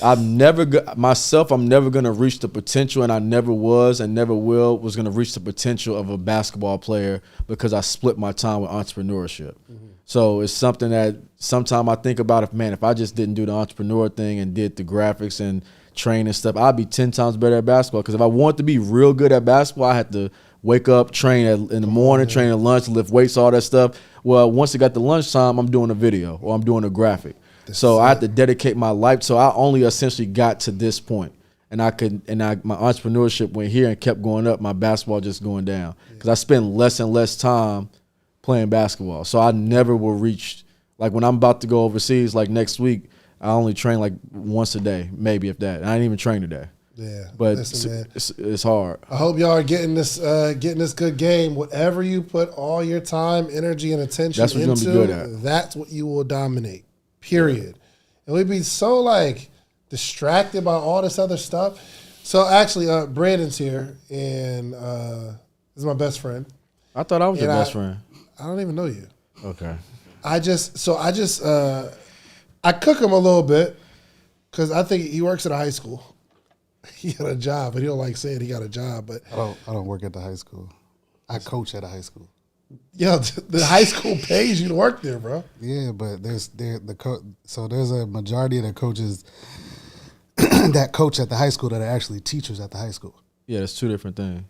I'm never going to reach the potential, and I never was and never was going to reach the potential of a basketball player because I split my time with entrepreneurship. Mm-hmm. So it's something that sometimes I think about. If I just didn't do the entrepreneur thing and did the graphics and train and stuff, I'd be 10 times better at basketball. Because if I wanted to be real good at basketball, I had to wake up, train in the morning, train at lunch, lift weights, all that stuff. Well, once it got to lunchtime, I'm doing a video or I'm doing a graphic. So I had to dedicate my life. So I only essentially got to this point. And my entrepreneurship went here and kept going up. My basketball just going down. Because I spend less and less time playing basketball. So I never will reach, like when I'm about to go overseas, like next week, I only train like once a day, maybe if that. And I didn't even train today. Yeah, but listen, it's hard. I hope y'all are getting this good game. Whatever you put all your time, energy, and attention that's what into, you're gonna be good at. That's what you will dominate. Period. And we'd be so like distracted by all this other stuff. So actually, Brandon's here, and this is my best friend. I thought I was your best friend. I don't even know you. Okay. I cook him a little bit because I think he works at a high school. He got a job, but he don't like saying he got a job. But I don't work at the high school. I coach at a high school. Yeah, the high school pays you to work there, bro. Yeah, but there's a majority of the coaches that coach at the high school that are actually teachers at the high school. Yeah, that's 2 different things.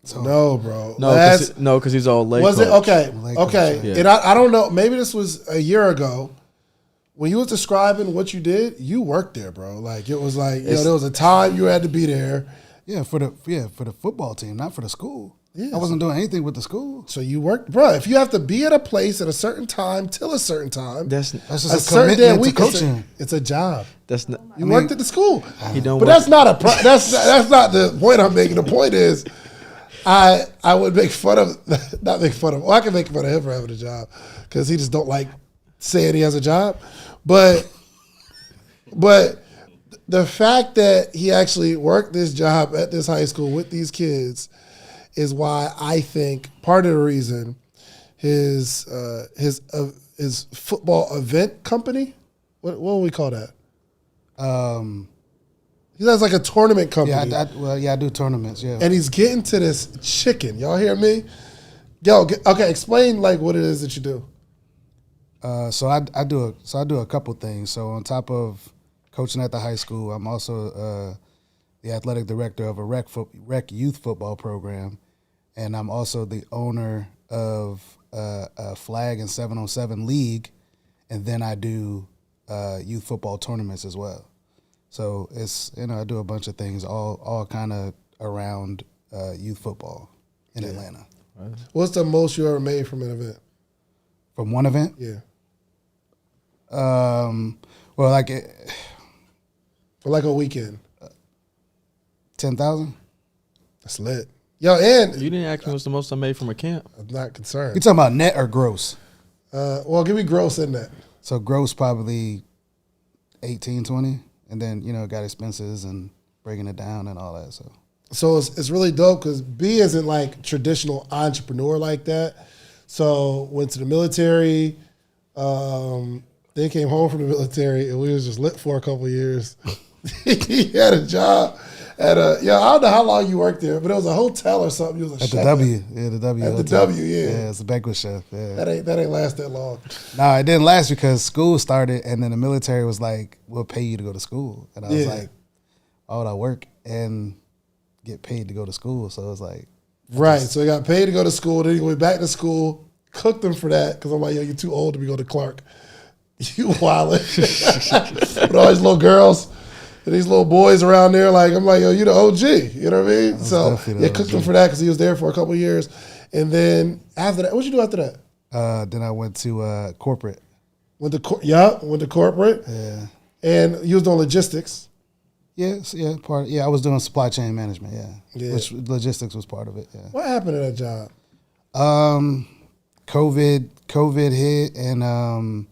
So, no, bro. No, because he's all late. Was coach. it okay? Late Okay, coach, yeah. And I don't know. Maybe this was a year ago. When you was describing what you did, you worked there, bro. Like it was like there was a time you had to be there. Yeah, for the football team, not for the school. Yeah, I wasn't doing anything with the school. So you worked, bro. If you have to be at a place at a certain time till a certain time, that's just a a certain day a commitment week. to coaching. It's a job. That's not. You worked at the school. He don't. But that's not that's not the point I'm making. The point is, I would make fun of not make fun of. Well, I can make fun of him for having a job because he just don't like saying he has a job. But the fact that he actually worked this job at this high school with these kids is why I think part of the reason his football event company, what would we call that? He has like a tournament company. Yeah, I do tournaments. Yeah, and he's getting to this chicken. Y'all hear me? Okay, explain like what it is that you do. So I do a couple things. So on top of coaching at the high school, I'm also the athletic director of a rec youth football program, and I'm also the owner of a flag and 7-on-7 league, and then I do youth football tournaments as well. So it's I do a bunch of things, all kind of around youth football in Atlanta. Right. What's the most you ever made from an event? From one event? Yeah. Well, like For like a weekend. 10,000. That's lit. Yo, and You didn't ask me what's the most I made from a camp. I'm not concerned. You talking about net or gross? Well, give me gross in that. So gross probably 18, 20, and then got expenses and breaking it down and all that. So it's really dope because B isn't like traditional entrepreneur like that. So went to the military, then came home from the military, and we was just lit for a couple of years. He had a job At I don't know how long you worked there, but it was a hotel or something. You was a At chef the W. Yeah, the W. At the hotel. W, yeah. Yeah, it's a banquet chef. Yeah. That ain't last that long. No, it didn't last because school started, and then the military was like, "We'll pay you to go to school," and I was like, "Why would I work and get paid to go to school?" So it was like, right. So he got paid to go to school. Then he went back to school, cooked him for that because I'm like, yo, you're too old to be going to Clark. You wildin'. With all these little girls and these little boys around there. Like, I'm like, yo, you the OG. You know what I mean? So cooked him for that because he was there for a couple of years. And then after that, what'd you do after that? then I went to corporate. Went to corporate. Yeah. And you was doing logistics. Yes, I was doing supply chain management, which logistics was part of it. Yeah. What happened to that job? COVID hit, and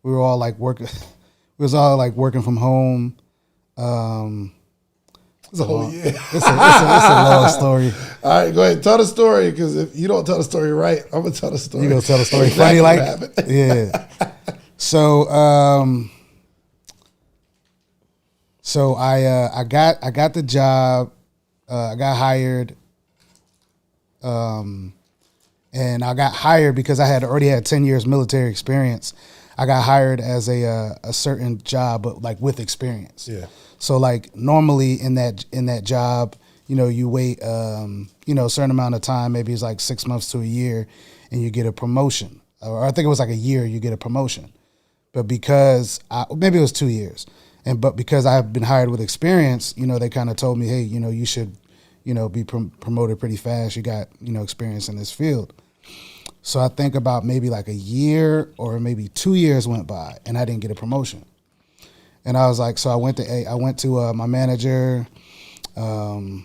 we were all like working. We was all like working from home. It's a long story. All right, go ahead. Tell the story, because if you don't tell the story right, I'm gonna tell the story. You gonna tell the story Exactly funny, what like happened. yeah. So I got the job. I got hired. And I got hired because I had already had 10 years military experience. I got hired as a certain job, but like with experience. Yeah. So like normally in that job, you wait, a certain amount of time, maybe it's like 6 months to a year, and you get a promotion. Or I think it was like a year, you get a promotion. But because maybe it was 2 years, but because I've been hired with experience, they kind of told me, hey, you should, be promoted pretty fast. You got, experience in this field. So I think about maybe like a year or maybe 2 years went by, and I didn't get a promotion. And I was like, so I went to my manager, and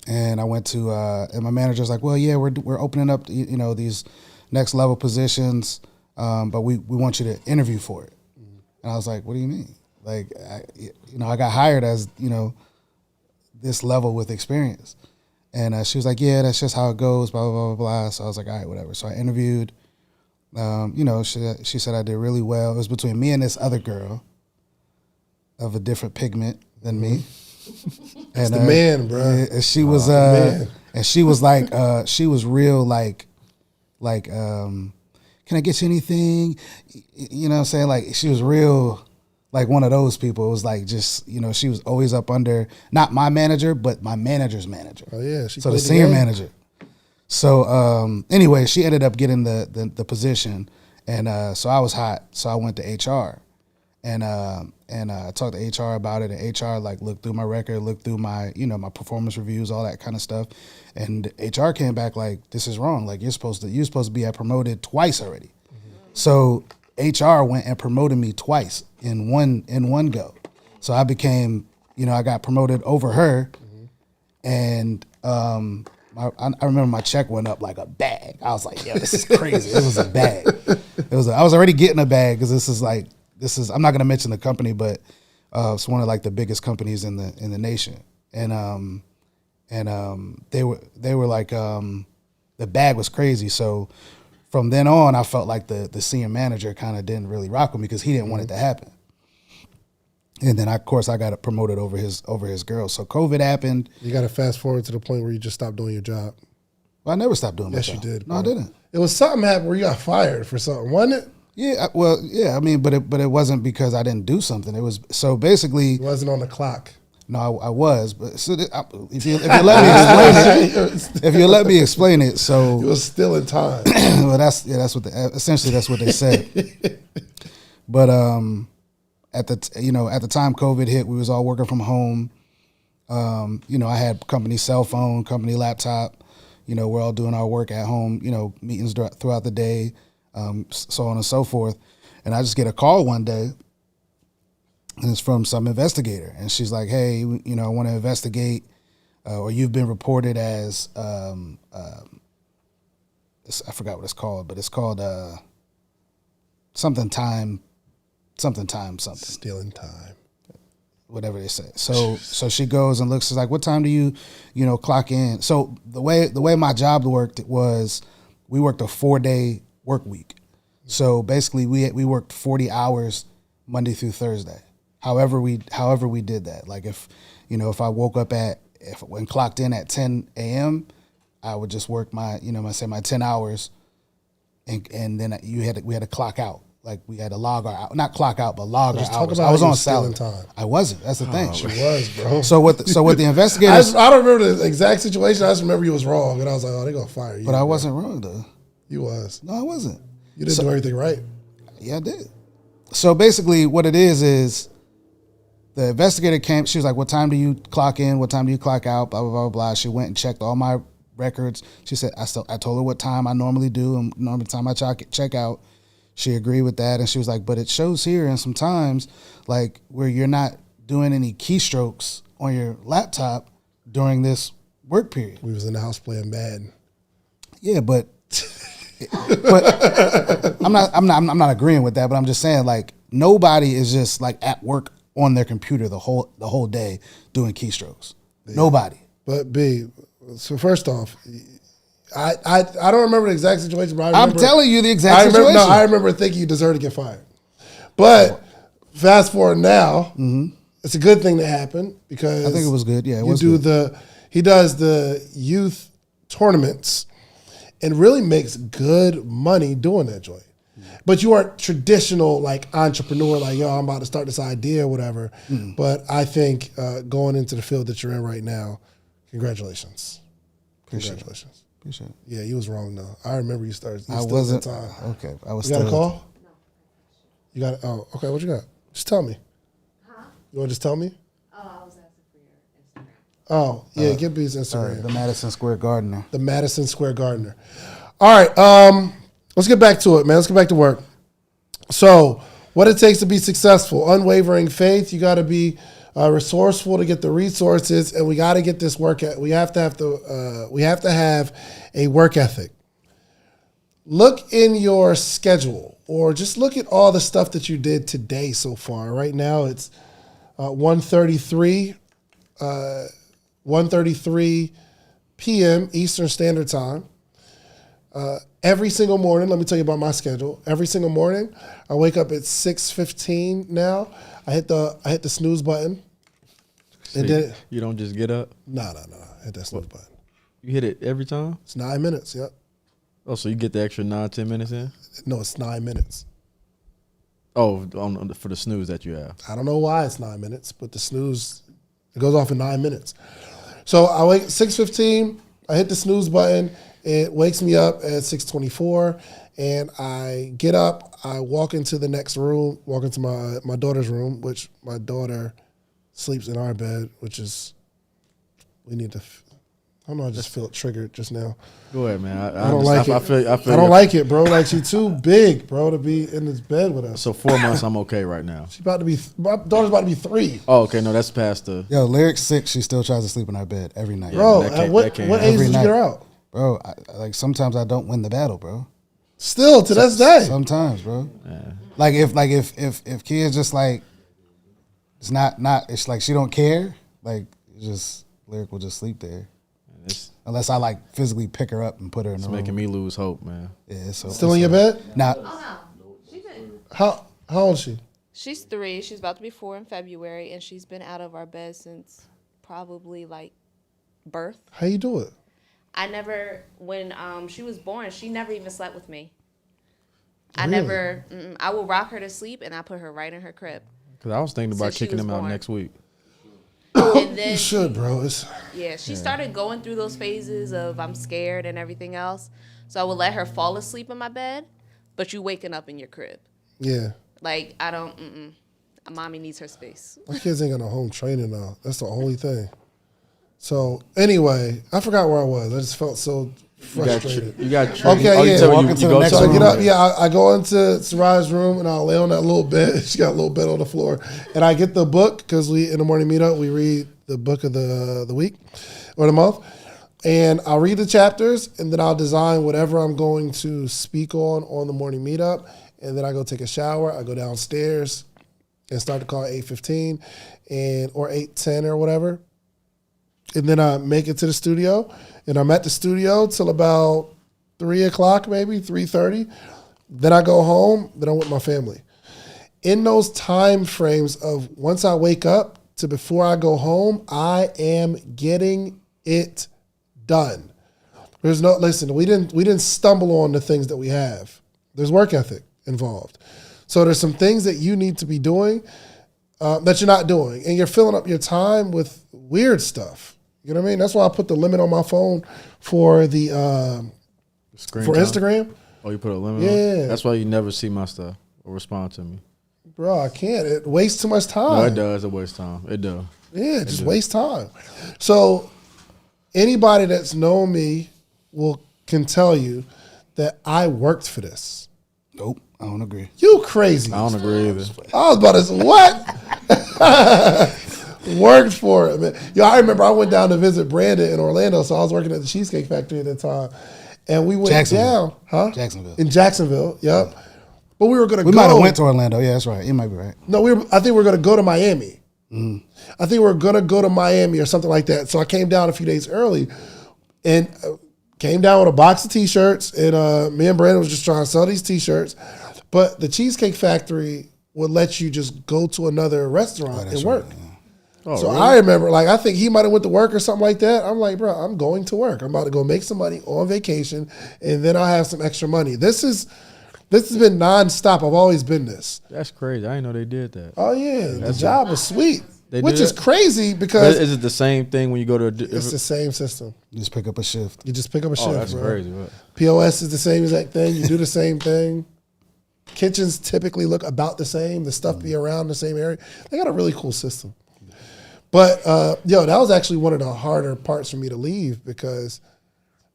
my manager was like, well, yeah, we're opening up, these next level positions, but we want you to interview for it. And I was like, what do you mean? Like, I got hired as, this level with experience. And she was like, yeah, that's just how it goes, blah, blah, blah, blah. So I was like, all right, whatever. So I interviewed. She said I did really well. It was between me and this other girl of a different pigment than me. It's the man, bro. And she was, and she was like, she was real like, can I get you anything? You know what I'm saying? Like, she was real, like one of those people. It was like just, she was always up under, not my manager, but my manager's manager. Oh, yeah. So the senior manager. So anyway, she ended up getting the position. And so I was hot. So I went to HR. And I talked to HR about it. And HR like looked through my record, looked through my, my performance reviews, all that kind of stuff. And HR came back like, this is wrong. Like you're supposed to be promoted twice already. Mm-hmm. So HR went and promoted me twice in one go. So I became, I got promoted over her. Mm-hmm. And I remember my check went up like a bag. I was like, yo, this is crazy. It was a bag. I was already getting a bag because this is I'm not gonna mention the company, but it's one of like the biggest companies in the nation. And they were like the bag was crazy. So from then on, I felt like the senior manager kind of didn't really rock with me because he didn't want it to happen. And then of course I got promoted over his girl. So COVID happened. You got to fast forward to the point where you just stopped doing your job. Well, I never stopped doing my Yes, job. you did. No, I bro. didn't. It was something happened where you got fired for something, wasn't it? Yeah, well, yeah. I mean, but it wasn't because I didn't do something. It was so basically. It wasn't on the clock. No, I was, but so if you let me explain it, so It was still in time. well, that's what essentially that's what they said. But at the time COVID hit, we was all working from home. I had company cell phone, company laptop. We're all doing our work at home. Meetings throughout the day, so on and so forth. And I just get a call one day. And it's from some investigator. And she's like, hey, I want to investigate, or you've been reported as, I forgot what it's called, but it's called something. Stealing time. Whatever they say. So she goes and looks, she's like, what time do you clock in? So the way my job worked was we worked a 4-day work week. So basically we worked 40 hours Monday through Thursday. however we did that. Like if I woke up when clocked in at 10 a.m., I would just work my 10 hours, and then we had to clock out. Like we had to log our not clock out, but log our hours. I was on salary. I wasn't. That's the thing. She was, bro. So what the investigators? I don't remember the exact situation. I just remember you was wrong, and I was like, oh, they're gonna fire you. But I wasn't wrong though. You was. No, I wasn't. You didn't do everything right. Yeah, I did. So basically, what it is the investigator came. She was like, "What time do you clock in? What time do you clock out?" Blah blah blah blah. She went and checked all my records. She said, I told her what time I normally do and normally time I check out. She agreed with that, and she was like, "But it shows here, and sometimes like where you're not doing any keystrokes on your laptop during this work period." We was in the house playing Madden. Yeah, but I'm not agreeing with that. But I'm just saying, like, nobody is just like at work on their computer the whole day doing keystrokes. Yeah. Nobody. But B, so first off, I don't remember the exact situation, but I'm telling you the exact situation. I remember thinking you deserve to get fired. But fast forward now, it's a good thing that happened because I think it was good. Yeah, he does the youth tournaments and really makes good money doing that joint. But you aren't traditional like entrepreneur, like, yo, I'm about to start this idea or whatever. But I think going into the field that you're in right now, congratulations. Congratulations. Appreciate it. Yeah, you was wrong though. I remember you started. I wasn't. Okay, I was. You got a call? You got? Oh, okay. What you got? Just tell me. Huh? You want to just tell me? Oh, I was asking for your Instagram. Oh, yeah. Give me his Instagram. The Madison Square Gardener. The Madison Square Gardener. All right. Let's get back to it, man. Let's get back to work. So, what it takes to be successful: unwavering faith. You got to be resourceful to get the resources, and we got to get this work. We have to have a work ethic. Look in your schedule, or just look at all the stuff that you did today so far. Right now, it's 1:33 p.m. Eastern Standard Time. Every single morning, let me tell you about my schedule. Every single morning, I wake up at 6:15 now. I hit the snooze button. So and then you don't just get up? No. I hit that snooze button. You hit it every time? It's 9 minutes, yep. Oh, so you get the extra 9-10 minutes in? No, it's 9 minutes. Oh, for the snooze that you have. I don't know why it's 9 minutes, but the snooze, it goes off in 9 minutes. So I wake 6:15, I hit the snooze button, it wakes me up at 6:24, and I get up, I walk into the next room, walk into my daughter's room, which my daughter sleeps in our bed, which is, I don't know, I just feel it triggered just now. Go ahead, man. I don't like it. I don't like it, bro. Like, she's too big, bro, to be in this bed with us. So 4 months, I'm okay right now. My daughter's about to be 3. Oh, okay. No, that's past the. Yo, Lyric's 6. She still tries to sleep in our bed every night. Bro, at what age did you get her out? Bro, like sometimes I don't win the battle, bro. Still to this day. Sometimes, bro. Yeah. Like if kids just like, it's not it's like she don't care. Like just Lyric will just sleep there. Unless I like physically pick her up and put her in the room. It's making me lose hope, man. Yeah, still in your bed? Nah. Oh no, she's in. How old is she? She's 3. She's about to be 4 in February, and she's been out of our bed since probably like birth. How you do it? When she was born, she never even slept with me. Really? I will rock her to sleep, and I put her right in her crib. Because I was thinking about kicking him out next week. And then you should, bro. She started going through those phases of I'm scared and everything else. So I would let her fall asleep in my bed, but you waking up in your crib. Yeah. Like, I don't, mommy needs her space. My kids ain't got no home training now. That's the only thing. So, anyway, I forgot where I was. I just felt so frustrated. You got okay, yeah. Walk into the next So I room. get up, I go into Sarai's room, and I'll lay on that little bed. She got a little bed on the floor. And I get the book, because in the morning meetup, we read the book of the week or the month. And I'll read the chapters, and then I'll design whatever I'm going to speak on the morning meetup. And then I go take a shower. I go downstairs and start the call at 8:15 or 8:10 or whatever. And then I make it to the studio. And I'm at the studio till about 3 o'clock, maybe 3:30. Then I go home. Then I'm with my family. in those time frames of once I wake up to before I go home, I am getting it done. There's no, listen, we didn't stumble on the things that we have. There's work ethic involved. So there's some things that you need to be doing that you're not doing, and you're filling up your time with weird stuff. You know what I mean? That's why I put the limit on my phone for the Screen for time? Instagram. Oh, you put a limit Yeah. on? That's why you never see my stuff or respond to me. Bro, I can't. It wastes too much time. No, it does. It wastes time. It does. Yeah, it just wastes time. So anybody that's known me can tell you that I worked for this. Nope, I don't agree. You crazy. I don't agree either. I was about to say, what? Worked for it, man. Yo, I remember I went down to visit Brandon in Orlando, so I was working at the Cheesecake Factory at the time. And we went down. Huh? Jacksonville. In Jacksonville, yep. But we were going to go. We might have went to Orlando. Yeah, that's right. You might be right. No, I think we were going to go to Miami. I think we were going to go to Miami or something like that. So I came down a few days early and came down with a box of T-shirts. And me and Brandon was just trying to sell these T-shirts. But the Cheesecake Factory would let you just go to another restaurant and work. Right, yeah. Oh, So really? I remember, I think he might have went to work or something like that. I'm like, bro, I'm going to work. I'm about to go make some money on vacation, and then I'll have some extra money. This has been nonstop. I've always been this. That's crazy. I didn't know they did that. Oh yeah, the job was sweet, They which do is that? crazy But because is it the same thing when you go to it's the same system. You just pick up a shift. You just pick up a shift. Oh, that's bro. crazy. What? POS is the same exact thing. You do the same thing. Kitchens typically look about the same. The stuff be around the same area. They got a really cool system. But, that was actually one of the harder parts for me to leave because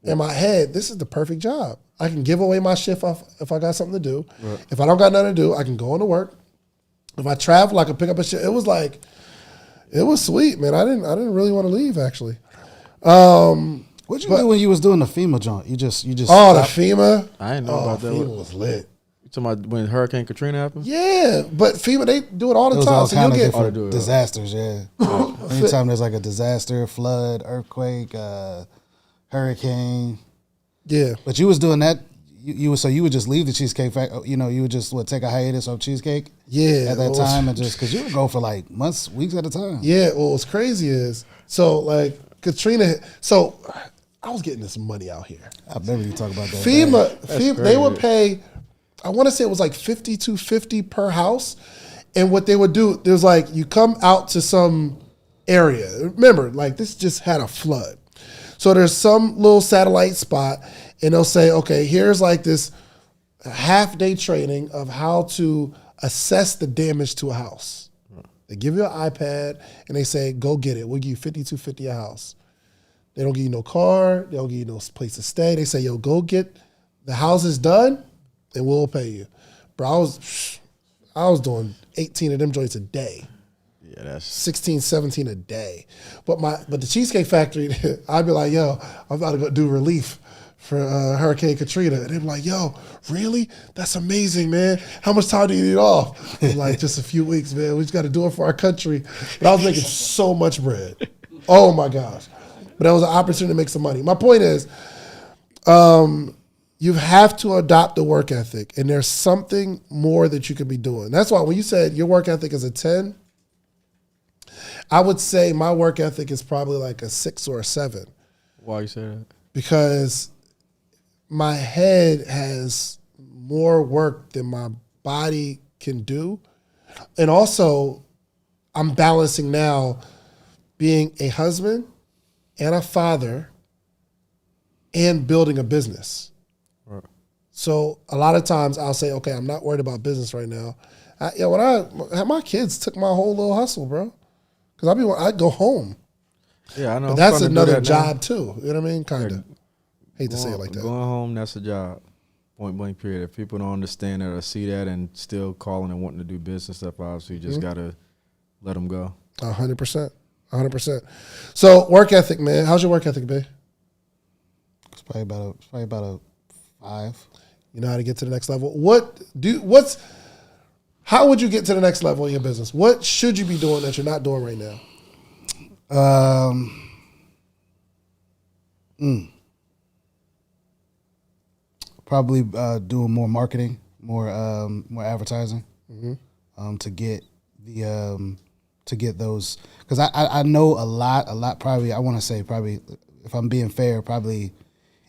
in my head, this is the perfect job. I can give away my shift if I got something to do. Right. If I don't got nothing to do, I can go into work. If I travel, I can pick up a shift. It was sweet, man. I didn't really want to leave, actually. What'd you do when you was doing the FEMA joint? You just Oh, the FEMA? I didn't know about that. FEMA was lit. You talking about when Hurricane Katrina happened? Yeah, but FEMA, they do it all the It was time. all So kind you'll of get different disasters, yeah. Anytime there's like a disaster, flood, earthquake, hurricane. Yeah. But you was doing that. You would just leave the Cheesecake Factory. You would just take a hiatus of cheesecake. Yeah. At that time, and just because you would go for like months, weeks at a time. Yeah. Well, what's crazy is Katrina. So I was getting this money out here. I remember you talk about that. FEMA, they would pay. I want to say it was like $52.50 per house, and what they would do, there's you come out to some area. Remember, this just had a flood, so there's some little satellite spot, and they'll say, okay, here's this half-day training of how to assess the damage to a house. They give you an iPad and they say, go get it. We'll give you $52.50 a house. They don't give you no car. They don't give you no place to stay. They say, yo, go get the houses done and we'll pay you. Bro, I was doing 18 of them joints a day. Yeah, that's 16, 17 a day. But the Cheesecake Factory, I'd be like, yo, I'm about to go do relief for Hurricane Katrina. And they'd be like, yo, really? That's amazing, man. How much time do you need off? I'm like, just a few weeks, man. We just got to do it for our country. But I was making so much bread. Oh, my gosh. But that was an opportunity to make some money. My point is, you have to adopt the work ethic. And there's something more that you could be doing. That's why when you said your work ethic is a 10, I would say my work ethic is probably like a 6 or a 7. why you say that. Because my head has more work than my body can do. And also, I'm balancing now being a husband and a father and building a business. Right. So a lot of times I'll say, okay, I'm not worried about business right now. When I had my kids, took my whole little hustle, bro. Because I'd go home. Yeah, I know. But I'm that's starting to do another that now. job too. You know what I mean? Kind of. Hate to say it like that. Going home, that's a job. Point blank period. If people don't understand that or see that and still calling and wanting to do business stuff, obviously you just gotta let them go. 100%. 100%. So work ethic, man. How's your work ethic, babe? It's probably about a 5. You know how to get to the next level. How would you get to the next level in your business? What should you be doing that you're not doing right now? Probably doing more marketing, more advertising. to get those, because I know a lot probably, I want to say probably, if I'm being fair, probably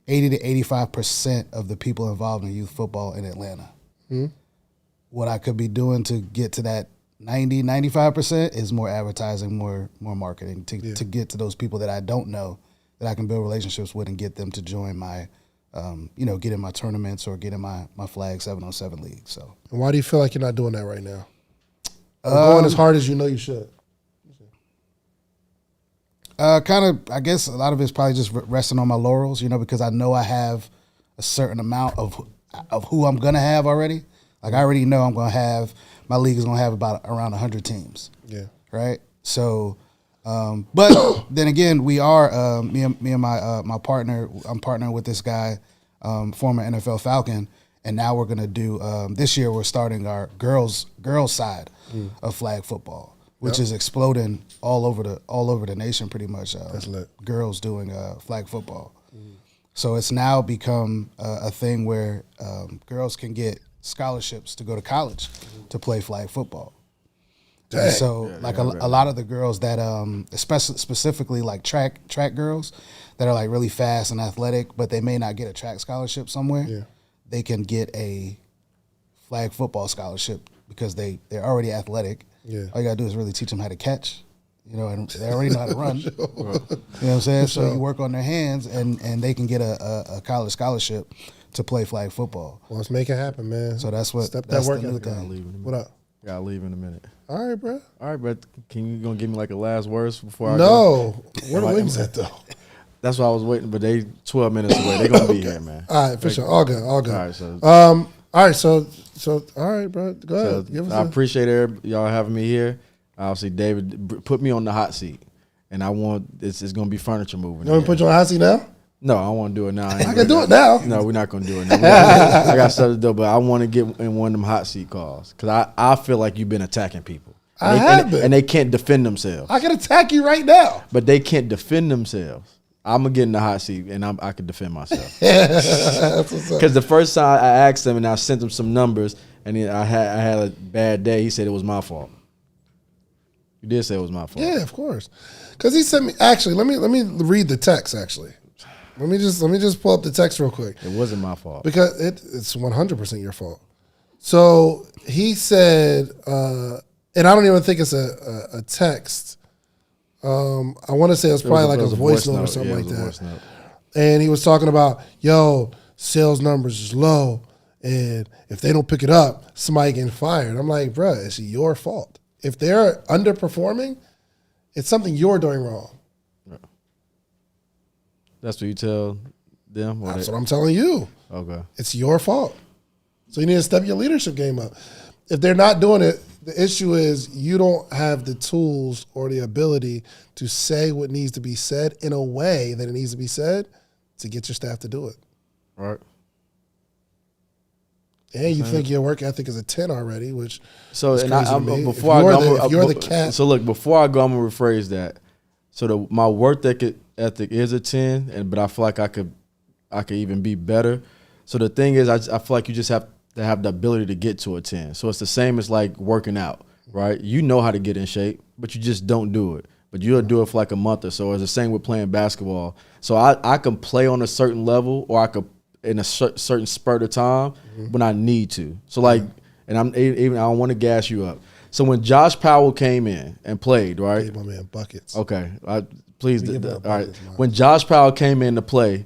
80 to 85% of the people involved in youth football in Atlanta. Mm-hmm. What I could be doing to get to that 90, 95% is more advertising, more marketing to get to those people that I don't know, that I can build relationships with and get them to join my, get in my tournaments or get in my flag 7-on-7 league. So, and why do you feel like you're not doing that right now? Going as hard as you know you should. Kind of, I guess a lot of it's probably just resting on my laurels, because I know I have a certain amount of who I'm gonna have already. Like I already know my league is gonna have around 100 teams. Yeah. Right. So, but then again, we are me and my partner. I'm partnering with this guy, former NFL Falcon, and now we're gonna do this year. We're starting our girls side of flag football, which is exploding all over the nation pretty much. That's lit. Girls doing flag football. So it's now become a thing where girls can get scholarships to go to college to play flag football. And so a lot of the girls that especially specifically like track girls that are like really fast and athletic, but they may not get a track scholarship somewhere, they can get a flag football scholarship because they're already athletic. Yeah. All you gotta do is really teach them how to catch, and they already know how to run. You know what I'm saying? So you work on their hands and they can get a college scholarship to play flag football. Well, let's make it happen, man. So that's what that work ethic. What up? Gotta leave in a minute. All right, bro. All right, but you gonna give me like a last words before I go? No. Where the wings at though? That's why I was waiting, but they 12 minutes away. They gonna be here, man. All right, for sure. All good. All right, so all right, so all right, bro. Go ahead. Give us I appreciate y'all having me here. Obviously, David put me on the hot seat, and I want it's going to be furniture moving. You want me to put you on the hot seat now? No, I don't want to do it now. I can do it now. No, we're not going to do it now. I got stuff to do, but I want to get in one of them hot seat calls because I feel like you've been attacking people. I have been. And they can't defend themselves. I can attack you right now. But they can't defend themselves. I'm going to get in the hot seat, and I can defend myself. Because the first time I asked him, and I sent him some numbers, and I had a bad day, he said it was my fault. You did say it was my fault. Yeah, of course. Because he sent me. Actually, let me read the text. Actually, let me just pull up the text real quick. It wasn't my fault because it's 100% your fault. So he said, and I don't even think it's a text. I want to say it was probably like a voice note or something like that. And he was talking about, sales numbers is low, and if they don't pick it up, somebody getting fired. I'm like, bruh, it's your fault. If they're underperforming, it's something you're doing wrong. That's what you tell them? That's what I'm telling you. Okay. It's your fault. So you need to step your leadership game up. If they're not doing it, the issue is you don't have the tools or the ability to say what needs to be said in a way that it needs to be said to get your staff to do it. Right. And you think your work ethic is a 10 already, which is crazy to me. Before I go, if you're the cat. So look, before I go, I'm gonna rephrase that. So my work ethic is a 10, but I feel like I could even be better. So the thing is, I feel like you just have to have the ability to get to a 10. So it's the same as like working out, right? You know how to get in shape, but you just don't do it. But you'll do it for like a month or so. It's the same with playing basketball. So I can play on a certain level, or I could in a certain spurt of time when I need to. So like, and I don't want to gas you up. So when Josh Powell came in and played, right? Hey, my man, buckets. Okay, please. All right. When Josh Powell came in to play,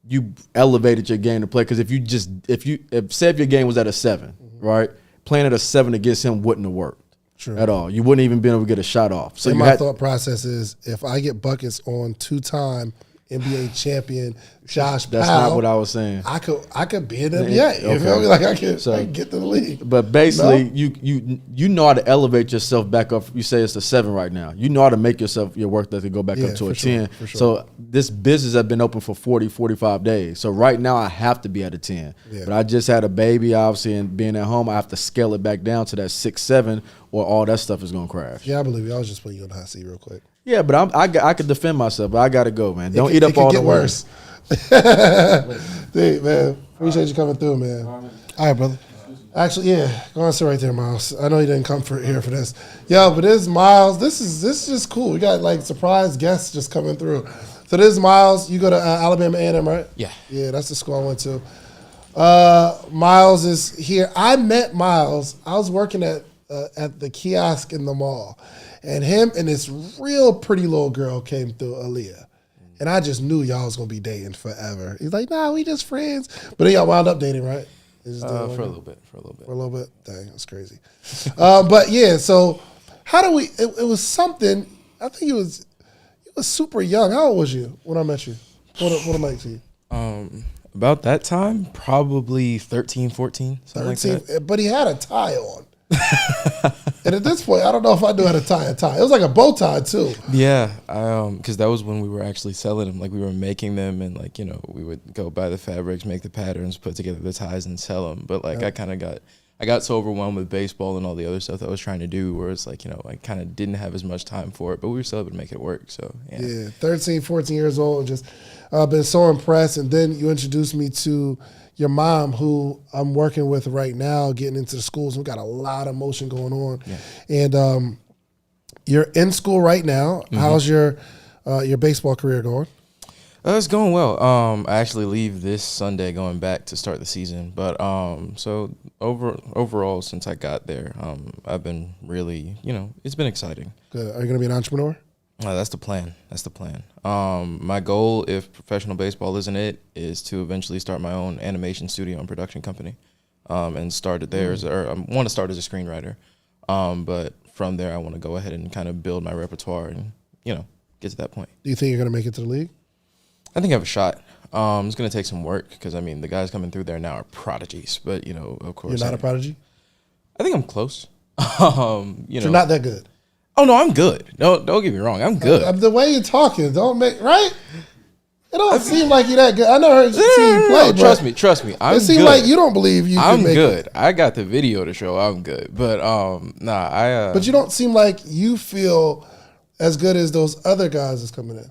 you elevated your game to play because if your game was at a 7, right? Playing at a 7 against him wouldn't have worked. True. At all. You wouldn't even been able to get a shot off. So my thought process is if I get buckets on 2-time NBA champion Josh Powell. That's not what I was saying. I could be in the NBA. You feel me? Like I can get to the league. But basically, you know how to elevate yourself back up. You say it's a 7 right now. You know how to make your work ethic go back up to a 10. Sure. So this business has been open for 40, 45 days. So right now I have to be at a 10. Yeah. But I just had a baby, obviously, and being at home, I have to scale it back down to that 6, 7, or all that stuff is going to crash. Yeah, I believe you. I was just putting you on the hot seat real quick. Yeah, but I could defend myself, but I got to go, man. Don't eat up all the worse. Dude, man, appreciate you coming through, man. All right, brother. Actually, yeah, go on, sit right there, Miles. I know you didn't come here for this. Yo, but this is Miles. This is just cool. We got like surprise guests just coming through. So this is Miles. You go to Alabama A&M, right? Yeah. Yeah, that's the school I went to. Miles is here. I met Miles. I was working at the kiosk in the mall, and him and this real pretty little girl came through, Aaliyah. And I just knew y'all was gonna be dating forever. He's like, nah, we just friends. But then y'all wound up dating, right? For a little bit. For a little bit? Dang, that's crazy. But yeah, so how do we, it was something, I think you was super young. How old was you when I met you? What am I to you? About that time, probably 13, 14, something like that. But he had a tie on. And at this point, I don't know if I knew how to tie a tie. It was like a bow tie too. Yeah, because that was when we were actually selling them. Like we were making them, and like we would go buy the fabrics, make the patterns, put together the ties, and sell them. But like I got so overwhelmed with baseball and all the other stuff that I was trying to do, where it's like I kind of didn't have as much time for it, but we were still able to make it work. So yeah 13, 14 years old, and just been so impressed. And then you introduced me to your mom, who I'm working with right now, getting into the schools. We've got a lot of motion going on. Yeah. And you're in school right now. Mm-hmm. How's your baseball career going? It's going well. I actually leave this Sunday going back to start the season. But so overall, since I got there, I've been really, it's been exciting. Good. Are you going to be an entrepreneur? That's the plan. My goal, if professional baseball isn't it, is to eventually start my own animation studio and production company, and start it there. I want to start as a screenwriter, but from there I want to go ahead and kind of build my repertoire and get to that point. Do you think you're going to make it to the league? I think I have a shot. It's going to take some work because the guys coming through there now are prodigies. But of course, you're not a prodigy. I think I'm close. You're not that good. Oh no, I'm good. Don't get me wrong. I'm good. The way you're talking, don't make right. It don't seem like you're that good. I never seen you play. No, trust me. I'm it seems like you don't believe you. I'm can make good. It. I got the video to show I'm good. But But you don't seem like you feel as good as those other guys that's coming in.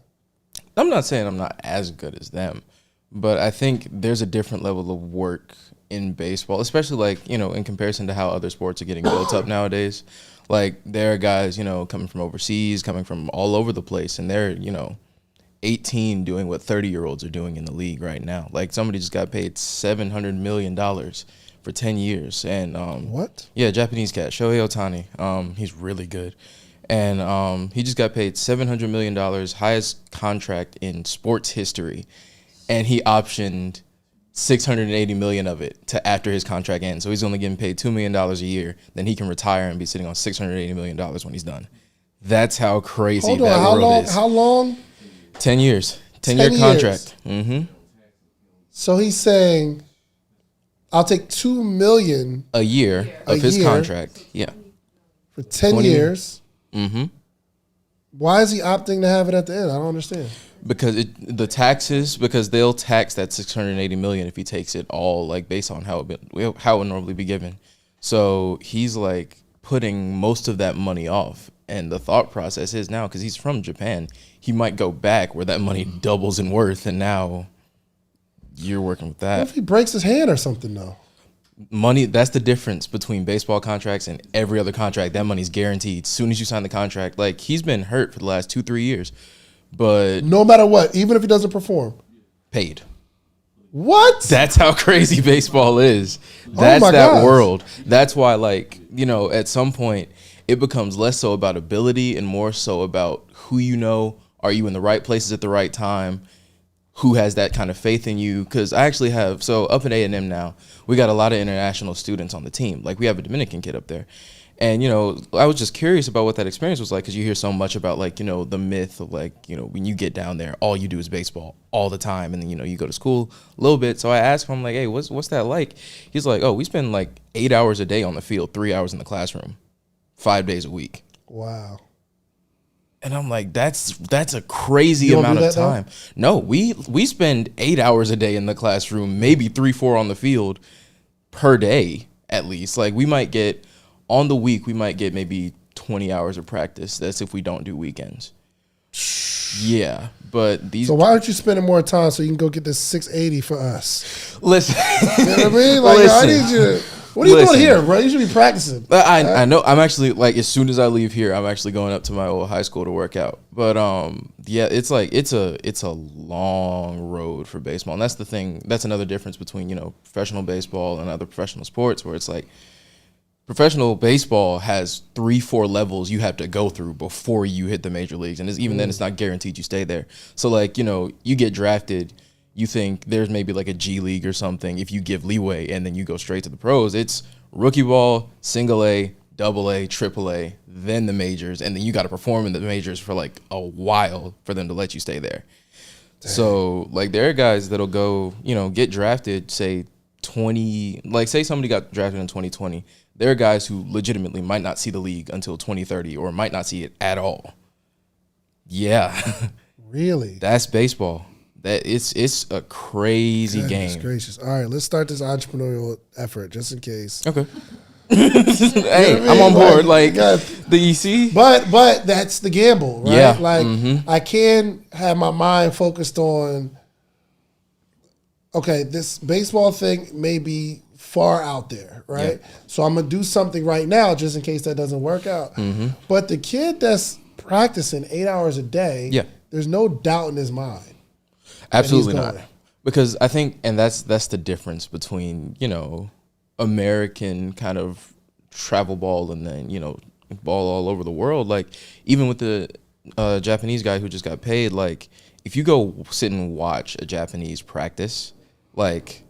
I'm not saying I'm not as good as them, but I think there's a different level of work in baseball, especially in comparison to how other sports are getting built up nowadays. Like there are guys, coming from overseas, coming from all over the place, and they're, 18 doing what 30-year-olds are doing in the league right now. Like somebody just got paid $700 million for 10 years. And what? Yeah, Japanese cat, Shohei Ohtani. He's really good. And he just got paid $700 million, highest contract in sports history. And he optioned $680 million of it to after his contract ends. So he's only getting paid $2 million a year. Then he can retire and be sitting on $680 million when he's done. That's how crazy that world is. How long? 10 years. 10-year contract. Mm-hmm. So he's saying, I'll take $2 million a year of his contract. Yeah. For 10 years. Mm-hmm. Why is he opting to have it at the end? I don't understand. Because the taxes, because they'll tax that $680 million if he takes it all, based on how it would normally be given. So he's putting most of that money off. And the thought process is now, because he's from Japan, he might go back where that money doubles in worth, and now you're working with that. What if he breaks his hand or something, though? Money, that's the difference between baseball contracts and every other contract. That money's guaranteed as soon as you sign the contract. He's been hurt for the last 2-3 years, but no matter what, even if he doesn't perform, paid. What? That's how crazy baseball is. That's that world. That's why, at some point, it becomes less so about ability and more so about who you know. Are you in the right places at the right time? Who has that kind of faith in you? Because I actually have, so up at A&M now, we got a lot of international students on the team. We have a Dominican kid up there. And, I was just curious about what that experience was like, because you hear so much about, the myth of, when you get down there, all you do is baseball all the time. And then, you go to school a little bit. So I asked him, hey, what's that like? He's like, we spend 8 hours a day on the field, 3 hours in the classroom, 5 days a week. Wow. And I'm like, that's a crazy amount of time. No, we spend 8 hours a day in the classroom, maybe 3-4 on the field per day, at least. We might get, on the week, we might get maybe 20 hours of practice. That's if we don't do weekends. Yeah, but these. So why aren't you spending more time so you can go get this 680 for us? Listen. You know what I mean? I need you to What are you doing here, bro? You should be practicing. I know. I'm actually like, as soon as I leave here, I'm actually going up to my old high school to work out. But yeah, it's like it's a long road for baseball, and that's the thing. That's another difference between professional baseball and other professional sports, where it's like professional baseball has 3-4 levels you have to go through before you hit the major leagues, and even then, it's not guaranteed you stay there. So like you get drafted. You think there's maybe like a G League or something if you give leeway, and then you go straight to the pros. It's rookie ball, single A, double A, triple A, then the majors, and then you got to perform in the majors for like a while for them to let you stay there. Dang. So like there are guys that'll go, get drafted, say say somebody got drafted in 2020. There are guys who legitimately might not see the league until 2030 or might not see it at all. Yeah. Really? That's baseball. That it's a crazy game. Goodness gracious. All right, let's start this entrepreneurial effort just in case. Okay. Hey, I'm on board. Like the EC. But that's the gamble, right? Yeah. Like I can have my mind focused on, okay, this baseball thing may be far out there, right? Yeah. So I'm gonna do something right now just in case that doesn't work out. But the kid that's practicing 8 hours a day, there's no doubt in his mind. Absolutely not. Because I think, and that's the difference between, American kind of travel ball and then, ball all over the world. Like, even with the Japanese guy who just got paid, like, if you go sit and watch a Japanese practice, like,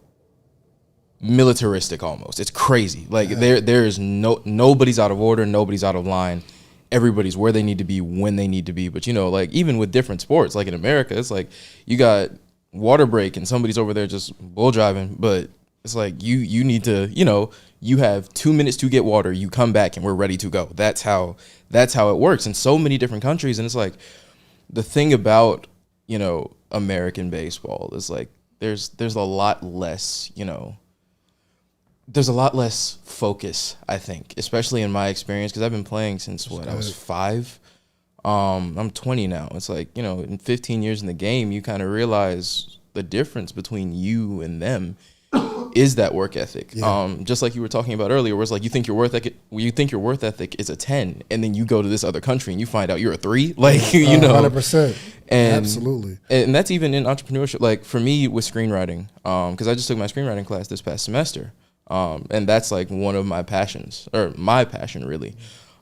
militaristic almost. It's crazy. Like, there is nobody's out of order, nobody's out of line. Everybody's where they need to be when they need to be. But, like even with different sports, like in America, it's like you got water break and somebody's over there just bull driving. But it's like you need to, you have 2 minutes to get water. You come back and we're ready to go. That's how it works in so many different countries. And it's like the thing about, American baseball is like there's a lot less, there's a lot less focus, I think, especially in my experience, because I've been playing since I was 5. I'm 20 now. It's like, in 15 years in the game, you kind of realize the difference between you and them is that work ethic. Yeah. Just like you were talking about earlier, where it's like you think your worth ethic is a 10, and then you go to this other country and you find out you're a 3. Like 100%. And absolutely. And that's even in entrepreneurship. Like for me with screenwriting, because I just took my screenwriting class this past semester. And that's like one of my passions, or my passion really.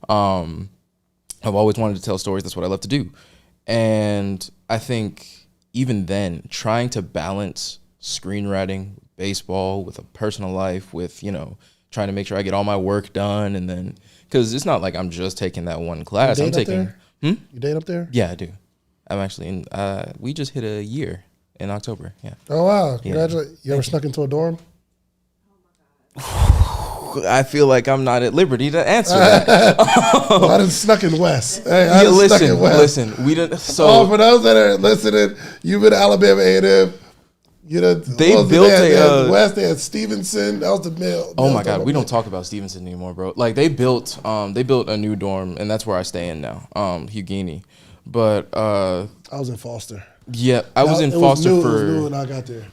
I've always wanted to tell stories. That's what I love to do. And I think even then, trying to balance screenwriting, baseball with a personal life, with, trying to make sure I get all my work done. And then, because it's not like I'm just taking that one class. I'm taking. You date up there? Yeah, I do. I'm actually in, we just hit a year in October. Yeah. Oh, wow. Congratulations. You ever snuck into a dorm? I feel like I'm not at liberty to answer that. Well, I done snuck in West. Hey, listen. We didn't. So for those that are listening, you've been to Alabama A&M. They built West. They had Stevenson. That was the mill. Oh my God, we don't talk about Stevenson anymore, bro. Like they built a new dorm, and that's where I stay in now, Hughini. But I was in Foster. Yeah, I was in Foster It was new when I got there.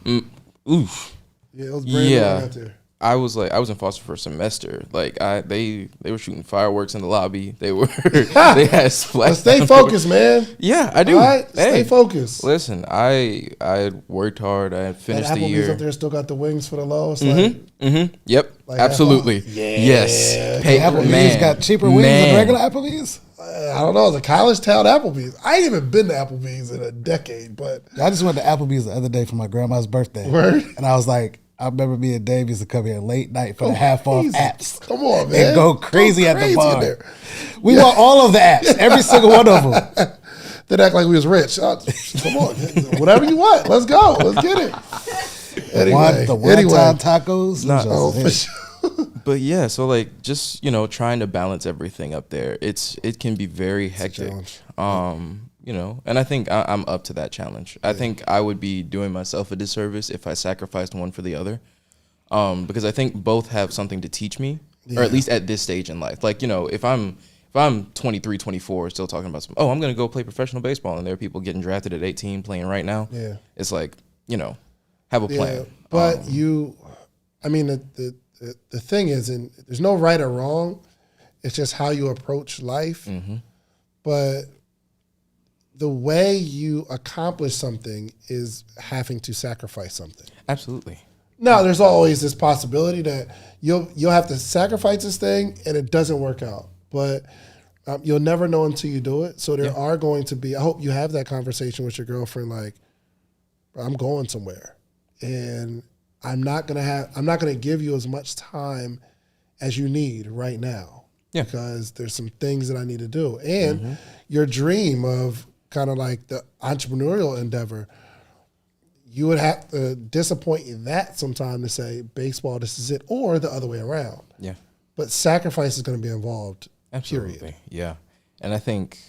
Oof. Yeah, it was brand new when I got there. I was in Foster for a semester. Like they were shooting fireworks in the lobby. They had splash. Stay focused, man. Yeah, I do. All right, stay focused. Listen, I worked hard. I finished the year. Applebee's up there still got the wings for the lowest. Yep. Like absolutely. Yeah. Yes. Applebee's got cheaper wings than regular Applebee's. I don't know. It's a college town Applebee's. I ain't even been to Applebee's in a decade, but I just went to Applebee's the other day for my grandma's birthday. Word? And I was like, I remember me and Dave used to come here late night for the half-off apps. Come on, man. And go crazy at the bar. We want all of the apps, every single one of them. They'd act like we was rich. Come on, whatever you want. Let's go. Let's get it. Anyway, the one-time tacos. No, for sure. But yeah, so like just trying to balance everything up there. It can be very hectic. And I think I'm up to that challenge. I think I would be doing myself a disservice if I sacrificed one for the other, because I think both have something to teach me, or at least at this stage in life. Like if I'm 23, 24, still talking about I'm gonna go play professional baseball, and there are people getting drafted at 18 playing right now. Yeah, it's like have a plan. But the thing is, and there's no right or wrong. It's just how you approach life. Mm-hmm. But the way you accomplish something is having to sacrifice something. Absolutely. Now, there's always this possibility that you'll have to sacrifice this thing and it doesn't work out. But you'll never know until you do it. So there are going to be, I hope you have that conversation with your girlfriend, like, I'm going somewhere. And I'm not gonna give you as much time as you need right now. Yeah. Because there's some things that I need to do. And your dream of kind of like the entrepreneurial endeavor, you would have to disappoint in that sometime to say, baseball, this is it, or the other way around. Yeah. But sacrifice is going to be involved. Absolutely. Period. Yeah. And I think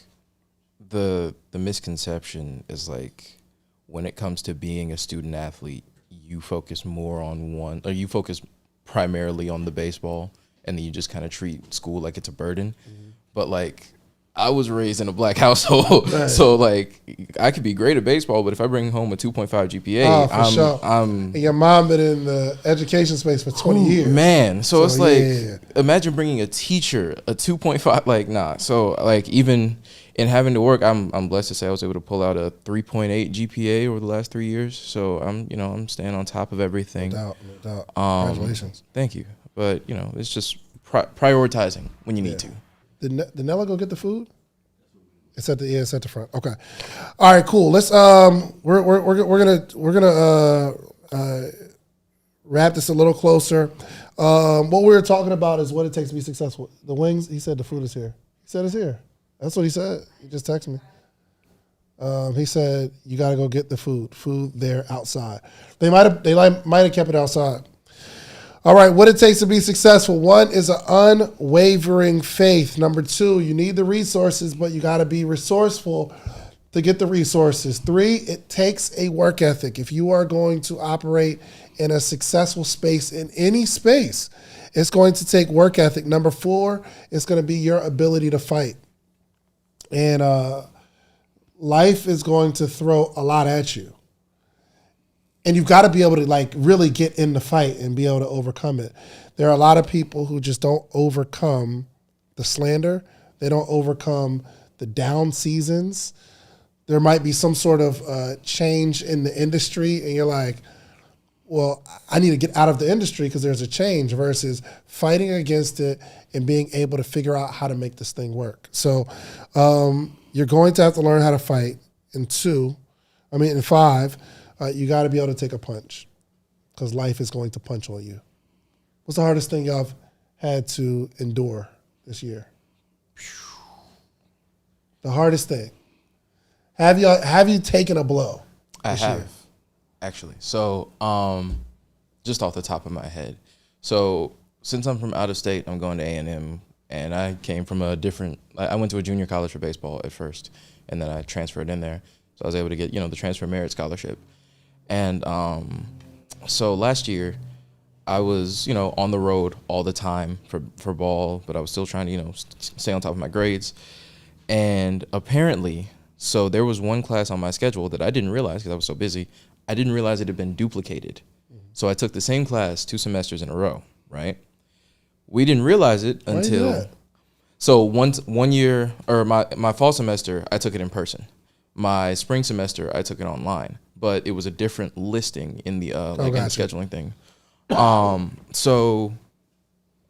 the misconception is like when it comes to being a student athlete, you focus more on you focus primarily on the baseball, and then you just kind of treat school like it's a burden. Mm-hmm. But like, I was raised in a black household, so like I could be great at baseball, but if I bring home a 2.5 GPA, and your mom been in the education space for 20 years, man. So it's like, imagine bringing a teacher a 2.5, like nah. So like even in having to work, I'm blessed to say I was able to pull out a 3.8 GPA over the last 3 years. So I'm staying on top of everything. No doubt. Congratulations. Thank you. But it's just prioritizing when you need to. Did Nella go get the food? It's at the front. Okay. All right, cool. Let's we're gonna wrap this a little closer. What we were talking about is what it takes to be successful. The wings. He said the food is here. He said it's here. That's what he said. He just texted me. He said you got to go get the food. Food there outside. They might have kept it outside. All right, what it takes to be successful. 1 is an unwavering faith. Number 2, you need the resources, but you got to be resourceful to get the resources. 3, it takes a work ethic. If you are going to operate in a successful space, in any space, it's going to take work ethic. Number 4, it's going to be your ability to fight. And life is going to throw a lot at you. And you've got to be able to like really get in the fight and be able to overcome it. There are a lot of people who just don't overcome the slander. They don't overcome the down seasons. There might be some sort of change in the industry, and you're like, well, I need to get out of the industry because there's a change, versus fighting against it and being able to figure out how to make this thing work. So you're going to have to learn how to fight. And 5, you got to be able to take a punch, because life is going to punch on you. What's the hardest thing y'all have had to endure this year? The hardest thing. Have you taken a blow this year? Actually. So just off the top of my head. So since I'm from out of state, I'm going to A&M, and I came from I went to a junior college for baseball at first, and then I transferred in there. So I was able to get, the transfer merit scholarship. And so last year I was, on the road all the time for ball, but I was still trying to, stay on top of my grades. And apparently, so there was one class on my schedule that I didn't realize because I was so busy. I didn't realize it had been duplicated. So I took the same class 2 semesters in a row, right? We didn't realize it until, so one year, or my fall semester, I took it in person. My spring semester, I took it online, but it was a different listing in the in the scheduling thing. So,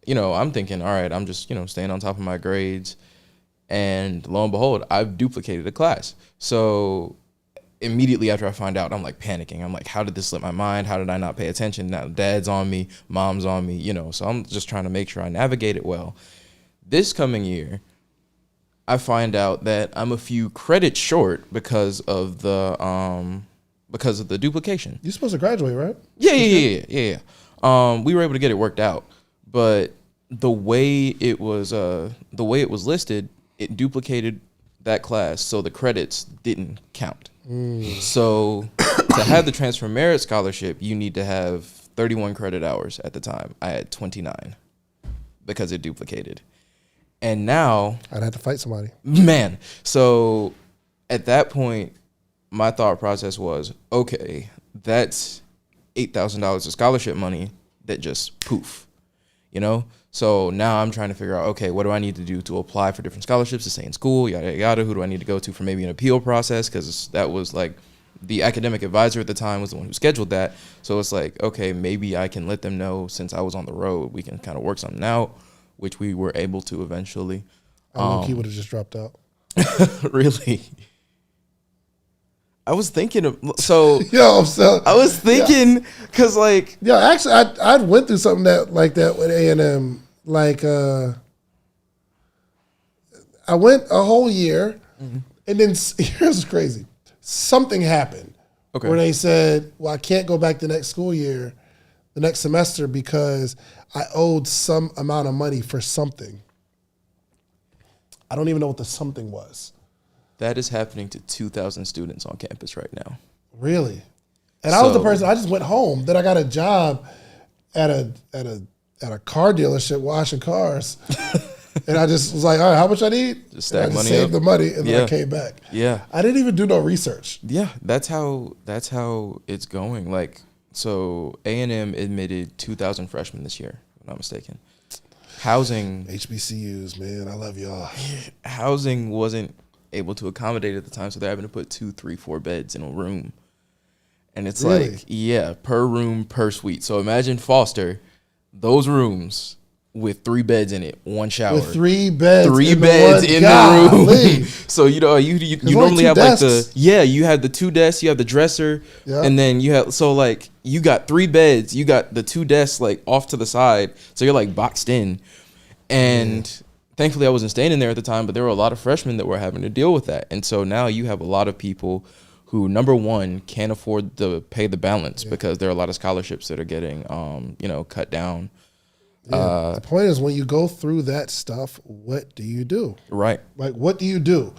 I'm thinking, all right, I'm just, staying on top of my grades, and lo and behold, I've duplicated a class. So immediately after I find out, I'm like panicking. I'm like, how did this slip my mind? How did I not pay attention? Now dad's on me, mom's on me, so I'm just trying to make sure I navigate it well. This coming year, I find out that I'm a few credits short because of the duplication. You're supposed to graduate, right? Yeah. We were able to get it worked out, but the way it was listed, it duplicated that class, so the credits didn't count. So to have the transfer merit scholarship, you need to have 31 credit hours at the time. I had 29 because it duplicated. And now I'd have to fight somebody. Man. So at that point, my thought process was, okay, that's $8,000 of scholarship money that just poof. you know? So now I'm trying to figure out, okay, what do I need to do to apply for different scholarships to stay in school, yada, yada, yada. Who do I need to go to for maybe an appeal process? Because that was like the academic advisor at the time was the one who scheduled that. So it's like, okay, maybe I can let them know since I was on the road, we can kind of work something out, which we were able to eventually. I think he would have just dropped out. Really? I was thinking of, so Yo, so I was thinking, cause like, yeah, actually, I went through something like that with A&M. Like, I went a whole year, and then here's what's crazy. Something happened where they said, well, I can't go back the next school year, the next semester, because I owed some amount of money for something. I don't even know what the something was. that is happening to 2,000 students on campus right now. Really? And I was the person, I just went home. Then I got a job at a car dealership washing cars. And I just was like, all right, how much I need? Just stack money saved up. the money, and then I came back. Yeah. I didn't even do no research. Yeah, that's how it's going. Like, so A&M admitted 2,000 freshmen this year, if I'm not mistaken. Housing, HBCUs, man, I love y'all. housing wasn't able to accommodate at the time, so they're having to put 2, 3, 4 beds in a room. And it's Really? like, yeah, per room, per suite. So imagine Foster, those rooms with 3 beds in it, 1 shower. With 3 beds. 3 beds in the room. So you know you normally have like you have the 2 desks, you have the dresser, and then you have like you got 3 beds, you got the 2 desks like off to the side, so you're like boxed in. And thankfully I wasn't staying in there at the time, but there were a lot of freshmen that were having to deal with that. And so now you have a lot of people who, number one, can't afford to pay the balance because there are a lot of scholarships that are getting cut down. Yeah. The point is, when you go through that stuff, what do you do? Right. Like, what do you do?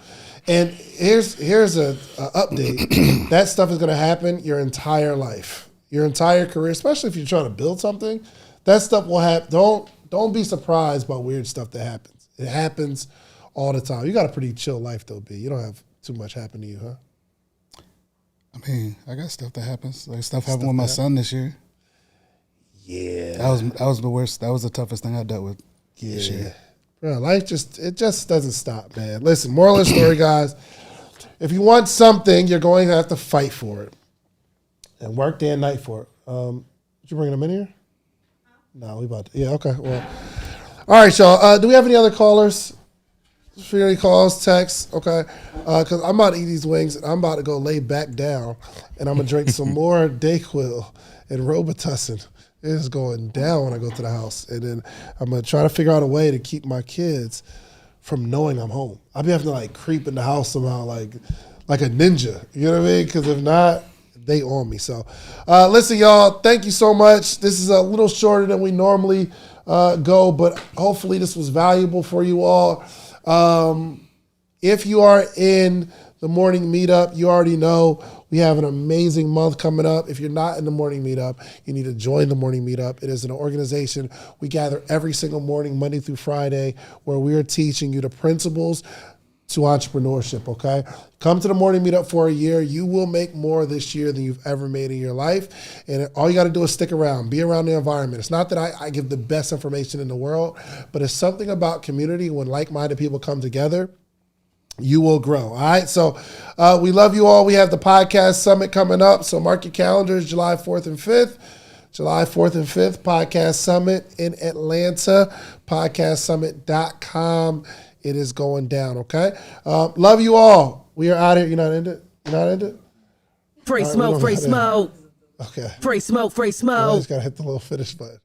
And here's a update. That stuff is going to happen your entire life, your entire career, especially if you're trying to build something. That stuff will happen. Don't be surprised by weird stuff that happens. It happens all the time. You got a pretty chill life, though, B. You don't have too much happen to you, huh? I mean, I got stuff that happens. Like stuff happened with my son this year. Yeah. That was the worst. That was the toughest thing I dealt with this year. Bro, life just doesn't stop, man. Listen, moral of the story, guys. If you want something, you're going to have to fight for it and work day and night for it. Did you bring them in here? No, we about to. Yeah, okay. Well, all right, y'all. Do we have any other callers? Any calls, texts? Okay. Because I'm about to eat these wings, and I'm about to go lay back down, and I'm going to drink some more Dayquil and Robitussin. It is going down when I go to the house. And then I'm going to try to figure out a way to keep my kids from knowing I'm home. I'll be having to, like, creep in the house somehow like a ninja. You know what I mean? Because if not, they on me. So, listen, y'all, thank you so much. This is a little shorter than we normally go, but hopefully this was valuable for you all. If you are in the morning meetup, you already know we have an amazing month coming up. If you're not in the morning meetup, you need to join the morning meetup. It is an organization we gather every single morning, Monday through Friday, where we are teaching you the principles to entrepreneurship, okay? Come to the morning meetup for a year. You will make more this year than you've ever made in your life. And all you got to do is stick around, be around the environment. It's not that I give the best information in the world, but it's something about community. When like-minded people come together, you will grow. All right. So we love you all. We have the podcast summit coming up. So mark your calendars, July 4th and 5th. July 4th and 5th, podcast summit in Atlanta, podcastsummit.com. It is going down. Okay. Love you all. We are out here. You're not into it? You're not into it? Free smoke, free smoke. Okay. Free smoke, free I smoke. just got to hit the little finish button.